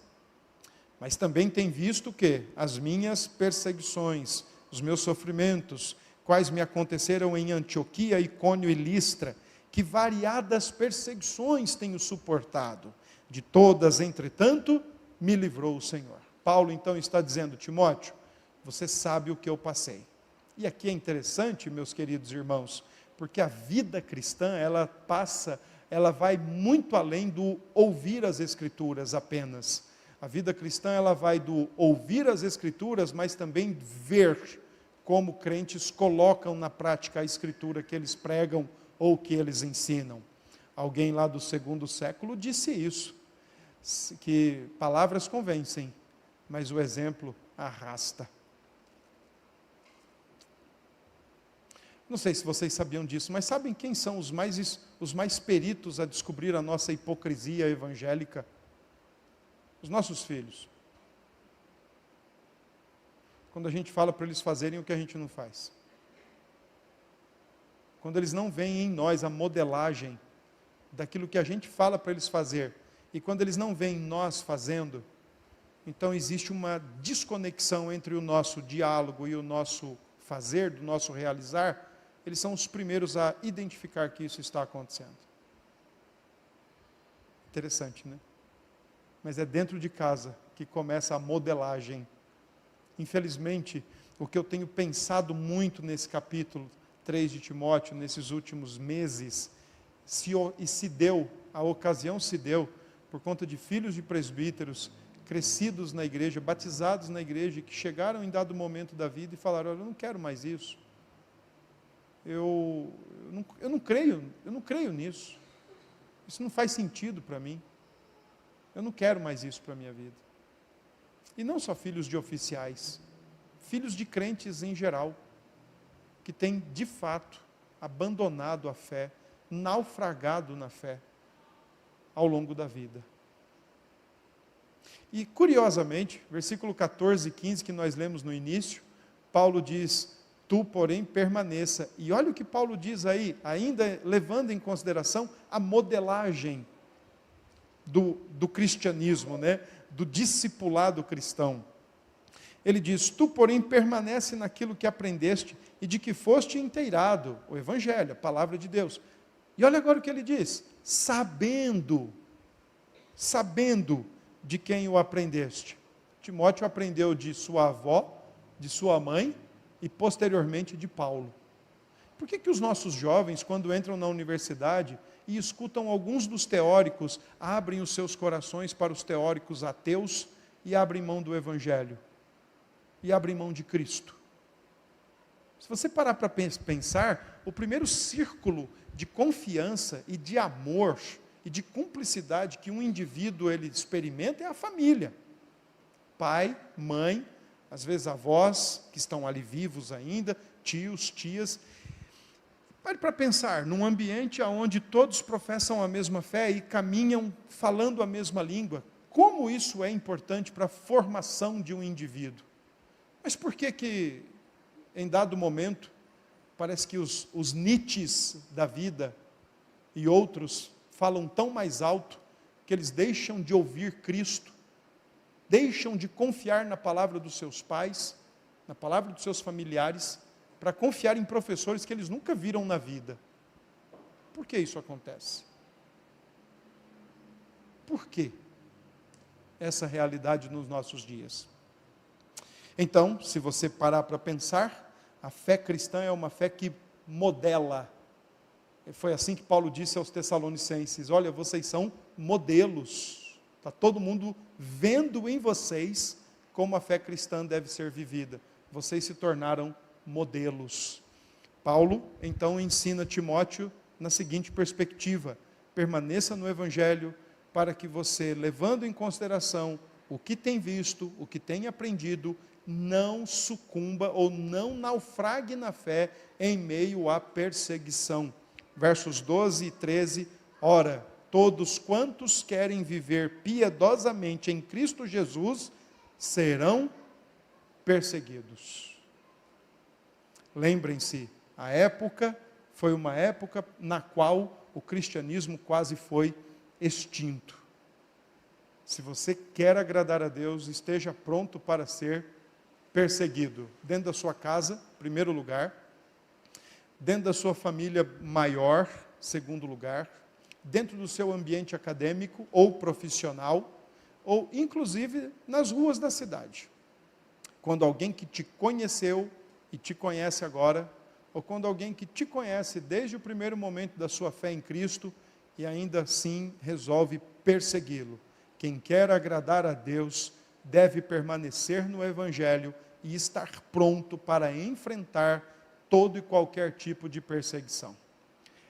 Speaker 4: Mas também tem visto o quê? As minhas perseguições, os meus sofrimentos, quais me aconteceram em Antioquia, Icônio e Listra, que variadas perseguições tenho suportado. De todas, entretanto, me livrou o Senhor. Paulo então está dizendo: Timóteo, você sabe o que eu passei. E aqui é interessante, meus queridos irmãos, porque a vida cristã, ela vai muito além do ouvir as Escrituras apenas. A vida cristã, ela vai do ouvir as Escrituras, mas também ver como crentes colocam na prática a Escritura que eles pregam ou que eles ensinam. Alguém lá do segundo século disse isso, que palavras convencem, mas o exemplo arrasta. Não sei se vocês sabiam disso, mas sabem quem são os mais peritos a descobrir a nossa hipocrisia evangélica? Os nossos filhos. Quando a gente fala para eles fazerem o que a gente não faz. Quando eles não veem em nós a modelagem daquilo que a gente fala para eles fazer, e quando eles não veem nós fazendo, então existe uma desconexão entre o nosso diálogo e o nosso fazer, do nosso realizar. Eles são os primeiros a identificar que isso está acontecendo. Interessante, né? Mas é dentro de casa que começa a modelagem. Infelizmente, o que eu tenho pensado muito nesse capítulo 3 de Timóteo, nesses últimos meses, a ocasião se deu por conta de filhos de presbíteros, crescidos na igreja, batizados na igreja, que chegaram em dado momento da vida e falaram: olha, eu não quero mais isso. Eu não creio nisso. Isso não faz sentido para mim. Eu não quero mais isso para a minha vida. E não só filhos de oficiais, filhos de crentes em geral, que têm, de fato, abandonado a fé, naufragado na fé, ao longo da vida. E, curiosamente, versículo 14 e 15, que nós lemos no início, Paulo diz: tu, porém, permaneça. E olha o que Paulo diz aí, ainda levando em consideração a modelagem do cristianismo, né? Do discipulado cristão. Ele diz: tu, porém, permanece naquilo que aprendeste e de que foste inteirado, o Evangelho, a palavra de Deus. E olha agora o que ele diz: sabendo de quem o aprendeste. Timóteo aprendeu de sua avó, de sua mãe e posteriormente de Paulo. Por que os nossos jovens, quando entram na universidade e escutam alguns dos teóricos, abrem os seus corações para os teóricos ateus e abrem mão do Evangelho? E abrem mão de Cristo? Se você parar para pensar, o primeiro círculo de confiança e de amor e de cumplicidade que um indivíduo ele experimenta é a família. Pai, mãe, às vezes avós que estão ali vivos ainda, tios, tias. Pare para pensar, num ambiente onde todos professam a mesma fé e caminham falando a mesma língua, como isso é importante para a formação de um indivíduo. Mas por que em dado momento, parece que os Nietzsches da vida e outros falam tão mais alto que eles deixam de ouvir Cristo, deixam de confiar na palavra dos seus pais, na palavra dos seus familiares, para confiar em professores que eles nunca viram na vida. Por que isso acontece? Por que essa realidade nos nossos dias? Então, se você parar para pensar, a fé cristã é uma fé que modela. Foi assim que Paulo disse aos Tessalonicenses: olha, vocês são modelos. Está todo mundo vendo em vocês como a fé cristã deve ser vivida. Vocês se tornaram modelos. Paulo, então, ensina Timóteo na seguinte perspectiva: permaneça no Evangelho, para que você, levando em consideração o que tem visto, o que tem aprendido, não sucumba ou não naufrague na fé em meio à perseguição. Versos 12 e 13, ora, todos quantos querem viver piedosamente em Cristo Jesus, serão perseguidos. Lembrem-se, a época foi uma época na qual o cristianismo quase foi extinto. Se você quer agradar a Deus, esteja pronto para ser perseguido. Dentro da sua casa, primeiro lugar. Dentro da sua família maior, segundo lugar. Dentro do seu ambiente acadêmico ou profissional, ou inclusive nas ruas da cidade. Quando alguém que te conheceu e te conhece agora, ou quando alguém que te conhece desde o primeiro momento da sua fé em Cristo e ainda assim resolve persegui-lo. Quem quer agradar a Deus deve permanecer no Evangelho e estar pronto para enfrentar todo e qualquer tipo de perseguição.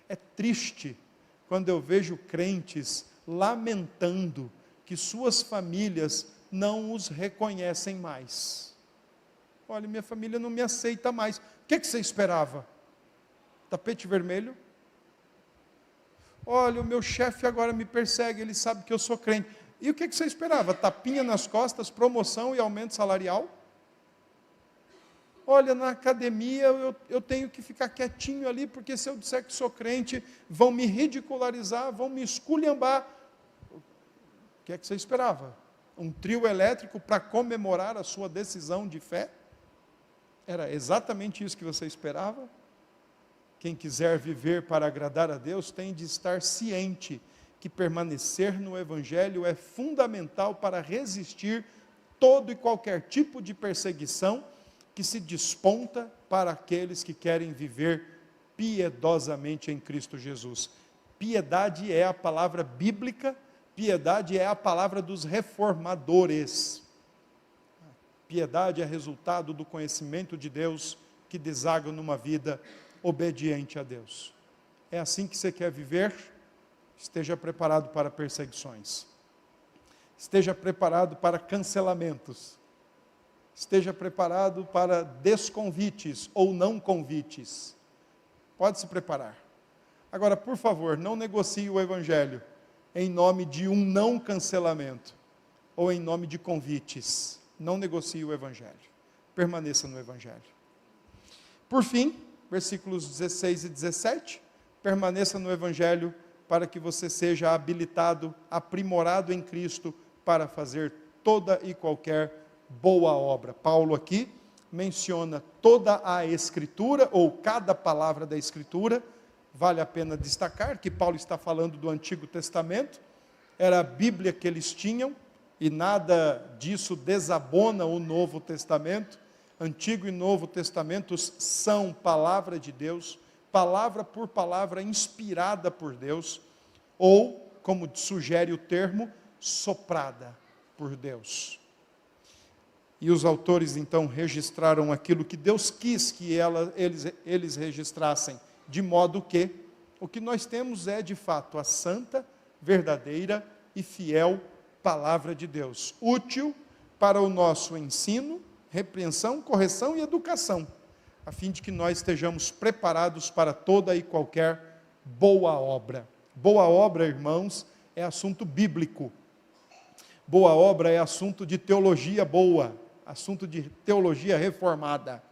Speaker 4: É triste quando eu vejo crentes lamentando que suas famílias não os reconhecem mais. Olha, minha família não me aceita mais. O que você esperava? Tapete vermelho? Olha, o meu chefe agora me persegue, ele sabe que eu sou crente. E o que você esperava? Tapinha nas costas, promoção e aumento salarial? Olha, na academia eu tenho que ficar quietinho ali, porque se eu disser que sou crente, vão me ridicularizar, vão me esculhambar. O que é que você esperava? Um trio elétrico para comemorar a sua decisão de fé? Era exatamente isso que você esperava? Quem quiser viver para agradar a Deus tem de estar ciente que permanecer no Evangelho é fundamental para resistir todo e qualquer tipo de perseguição que se desponta para aqueles que querem viver piedosamente em Cristo Jesus. Piedade é a palavra bíblica, piedade é a palavra dos reformadores. Piedade é resultado do conhecimento de Deus que deságua numa vida obediente a Deus. É assim que você quer viver? Esteja preparado para perseguições. Esteja preparado para cancelamentos. Esteja preparado para desconvites ou não convites. Pode se preparar. Agora, por favor, não negocie o Evangelho em nome de um não cancelamento ou em nome de convites. Não negocie o Evangelho. Permaneça no Evangelho. Por fim, versículos 16 e 17, permaneça no Evangelho para que você seja habilitado, aprimorado em Cristo para fazer toda e qualquer boa obra. Paulo aqui menciona toda a Escritura, ou cada palavra da Escritura. Vale a pena destacar que Paulo está falando do Antigo Testamento, era a Bíblia que eles tinham, e nada disso desabona o Novo Testamento. Antigo e Novo Testamentos são palavra de Deus, palavra por palavra inspirada por Deus, ou, como sugere o termo, soprada por Deus. E os autores então registraram aquilo que Deus quis que eles registrassem, de modo que o que nós temos é de fato a santa, verdadeira e fiel palavra de Deus, útil para o nosso ensino, repreensão, correção e educação, a fim de que nós estejamos preparados para toda e qualquer boa obra. Boa obra, irmãos, é assunto bíblico. Boa obra é assunto de teologia boa, assunto de teologia reformada.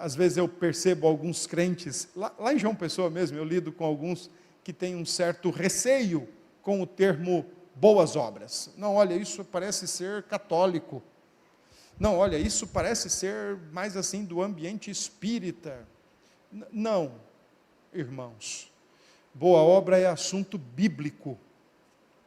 Speaker 4: Às vezes eu percebo alguns crentes, lá em João Pessoa mesmo, eu lido com alguns que têm um certo receio com o termo boas obras. Não, olha, isso parece ser católico. Não, olha, isso parece ser mais assim do ambiente espírita. Não, irmãos. Boa obra é assunto bíblico.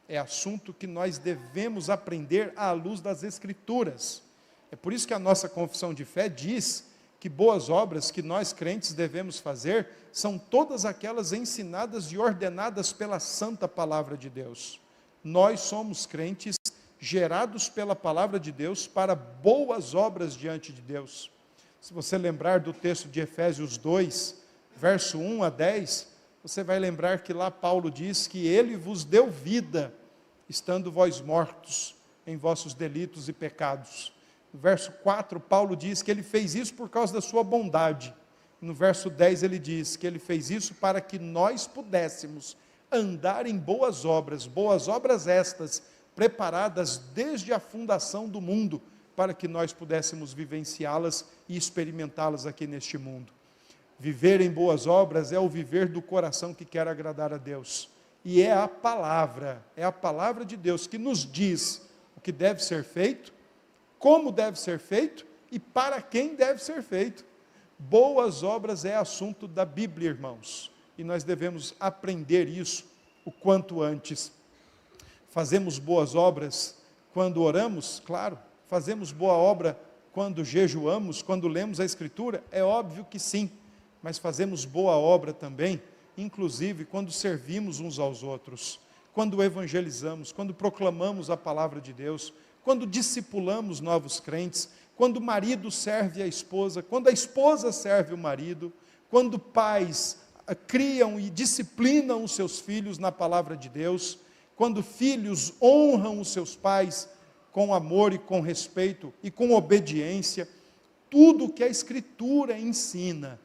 Speaker 4: É assunto que nós devemos aprender à luz das Escrituras. É por isso que a nossa confissão de fé diz que boas obras que nós crentes devemos fazer são todas aquelas ensinadas e ordenadas pela santa palavra de Deus. Nós somos crentes gerados pela palavra de Deus para boas obras diante de Deus. Se você lembrar do texto de Efésios 2, verso 1 a 10, você vai lembrar que lá Paulo diz que ele vos deu vida, estando vós mortos em vossos delitos e pecados. No verso 4, Paulo diz que ele fez isso por causa da sua bondade. No verso 10 ele diz que ele fez isso para que nós pudéssemos andar em boas obras estas, preparadas desde a fundação do mundo, para que nós pudéssemos vivenciá-las e experimentá-las aqui neste mundo. Viver em boas obras é o viver do coração que quer agradar a Deus. E é a palavra de Deus que nos diz o que deve ser feito, como deve ser feito e para quem deve ser feito. Boas obras é assunto da Bíblia, irmãos, e nós devemos aprender isso o quanto antes. Fazemos boas obras quando oramos? Claro. Fazemos boa obra quando jejuamos, quando lemos a Escritura? É óbvio que sim, mas fazemos boa obra também, inclusive quando servimos uns aos outros, quando evangelizamos, quando proclamamos a palavra de Deus, quando discipulamos novos crentes, quando o marido serve a esposa, quando a esposa serve o marido, quando pais criam e disciplinam os seus filhos na palavra de Deus, quando filhos honram os seus pais com amor e com respeito e com obediência, tudo o que a Escritura ensina,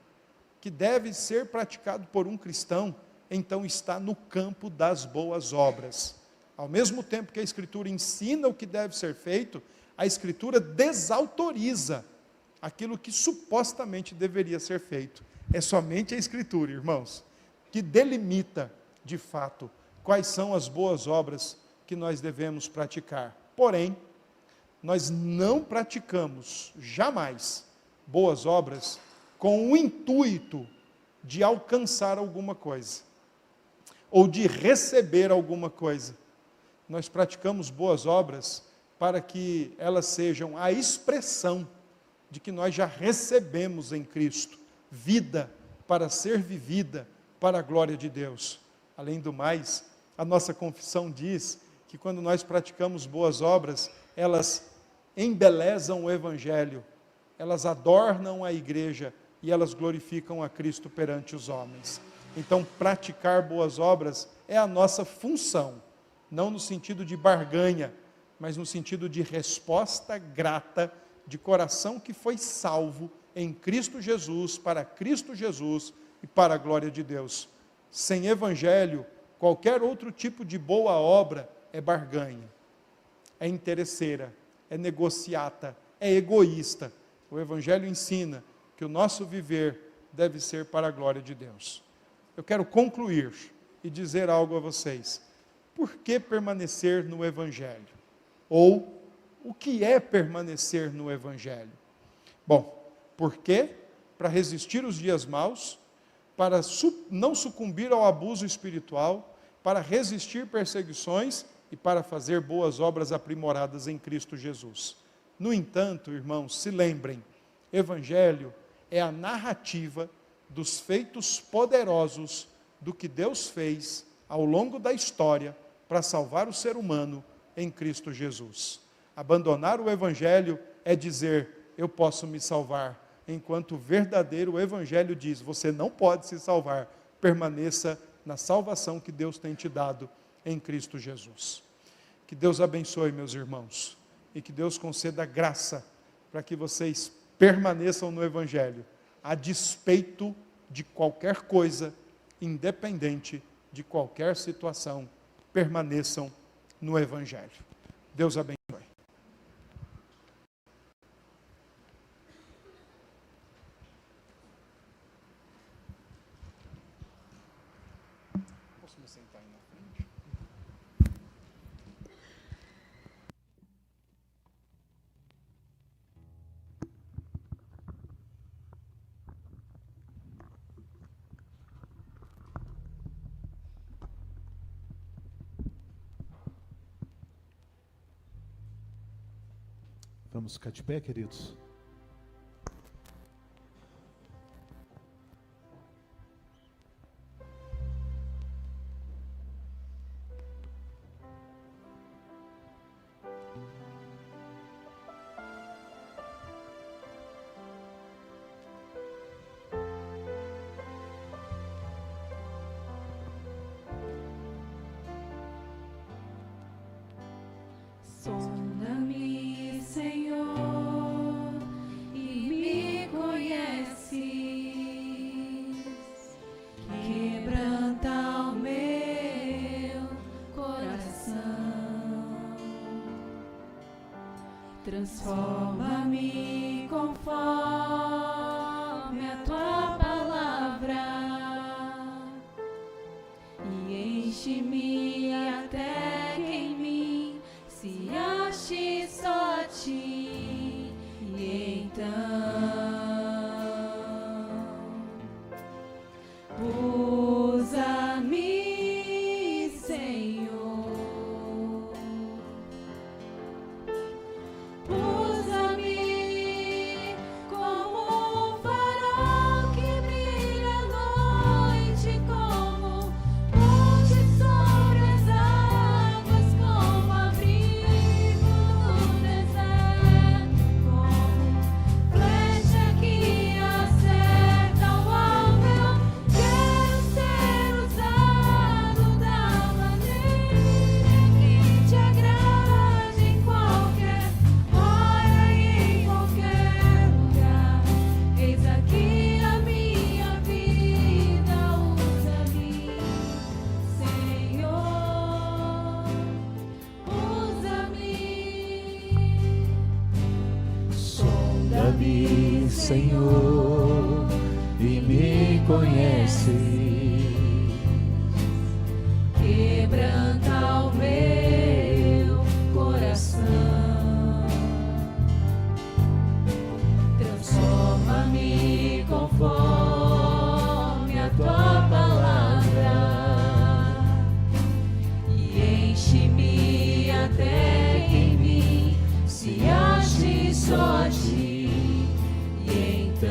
Speaker 4: que deve ser praticado por um cristão, então está no campo das boas obras. Ao mesmo tempo que a Escritura ensina o que deve ser feito, a Escritura desautoriza aquilo que supostamente deveria ser feito. É somente a Escritura, irmãos, que delimita, de fato, quais são as boas obras que nós devemos praticar. Porém, nós não praticamos, jamais, boas obras com o intuito de alcançar alguma coisa, ou de receber alguma coisa. Nós praticamos boas obras para que elas sejam a expressão de que nós já recebemos em Cristo vida para ser vivida para a glória de Deus. Além do mais, a nossa confissão diz que quando nós praticamos boas obras, elas embelezam o Evangelho, elas adornam a igreja e elas glorificam a Cristo perante os homens. Então, praticar boas obras é a nossa função, não no sentido de barganha, mas no sentido de resposta grata, de coração que foi salvo em Cristo Jesus, para Cristo Jesus e para a glória de Deus. Sem Evangelho, qualquer outro tipo de boa obra é barganha, é interesseira, é negociata, é egoísta. O Evangelho ensina que o nosso viver deve ser para a glória de Deus. Eu quero concluir e dizer algo a vocês. Por que permanecer no Evangelho? Ou, o que é permanecer no Evangelho? Bom, por quê? Para resistir os dias maus, para não sucumbir ao abuso espiritual, para resistir perseguições e para fazer boas obras aprimoradas em Cristo Jesus. No entanto, irmãos, se lembrem, Evangelho é a narrativa dos feitos poderosos do que Deus fez ao longo da história para salvar o ser humano em Cristo Jesus. Abandonar o Evangelho é dizer, eu posso me salvar, enquanto o verdadeiro Evangelho diz, você não pode se salvar, permaneça na salvação que Deus tem te dado em Cristo Jesus. Que Deus abençoe, meus irmãos, e que Deus conceda graça para que vocês permaneçam no Evangelho, a despeito de qualquer coisa, independente de qualquer situação, permaneçam no Evangelho. Deus abençoe. Posso me sentar aí na frente?
Speaker 2: Vamos ficar de pé, queridos?
Speaker 3: Sonda-me, Senhor, e me conheces. Quebranta o meu coração. Transforma-me conforme a tua palavra e enche-me até que em mim se ache só a ti. E então usa-me, Senhor, usa-me como um farol que brilha à noite, como ponte sobre as águas, como abrigo no deserto, como flecha que acerta o alvo. Eu quero ser usado da maneira que te agrade, em qualquer hora e em qualquer lugar. Eis aqui a minha vida, usa-me, Senhor, usa-me.
Speaker 5: Sonda-me, Senhor, e me conheces.
Speaker 3: Quebranta o meu coração. Transforma-me conforme a tua palavra e enche-me até que em mim se ache só a ti. E então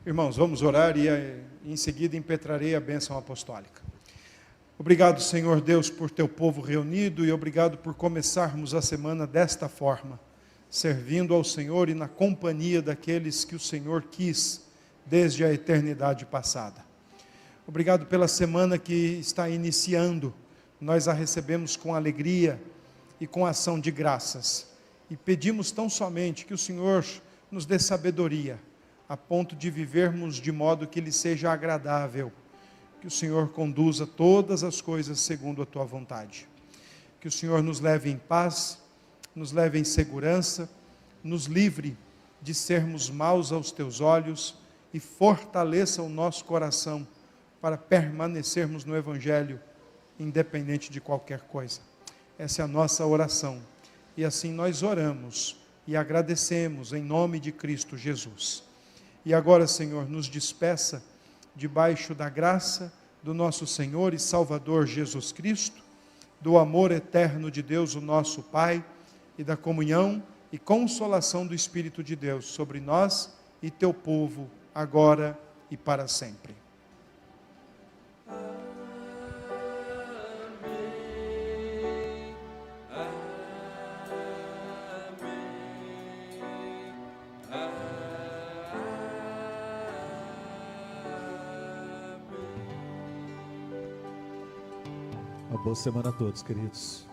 Speaker 4: Irmãos, vamos orar e em seguida impetrarei a bênção apostólica. Obrigado, Senhor Deus, por teu povo reunido e obrigado por começarmos a semana desta forma, servindo ao Senhor e na companhia daqueles que o Senhor quis desde a eternidade passada. Obrigado pela semana que está iniciando, nós a recebemos com alegria e com ação de graças. E pedimos tão somente que o Senhor nos dê sabedoria, a ponto de vivermos de modo que lhe seja agradável, que o Senhor conduza todas as coisas segundo a tua vontade. Que o Senhor nos leve em paz, nos leve em segurança, nos livre de sermos maus aos teus olhos e fortaleça o nosso coração para permanecermos no Evangelho, independente de qualquer coisa. Essa é a nossa oração. E assim nós oramos e agradecemos em nome de Cristo Jesus. E agora, Senhor, nos despeça debaixo da graça do nosso Senhor e Salvador Jesus Cristo, do amor eterno de Deus, o nosso Pai, e da comunhão e consolação do Espírito de Deus sobre nós e teu povo, agora e para sempre.
Speaker 5: Uma boa semana a todos, queridos.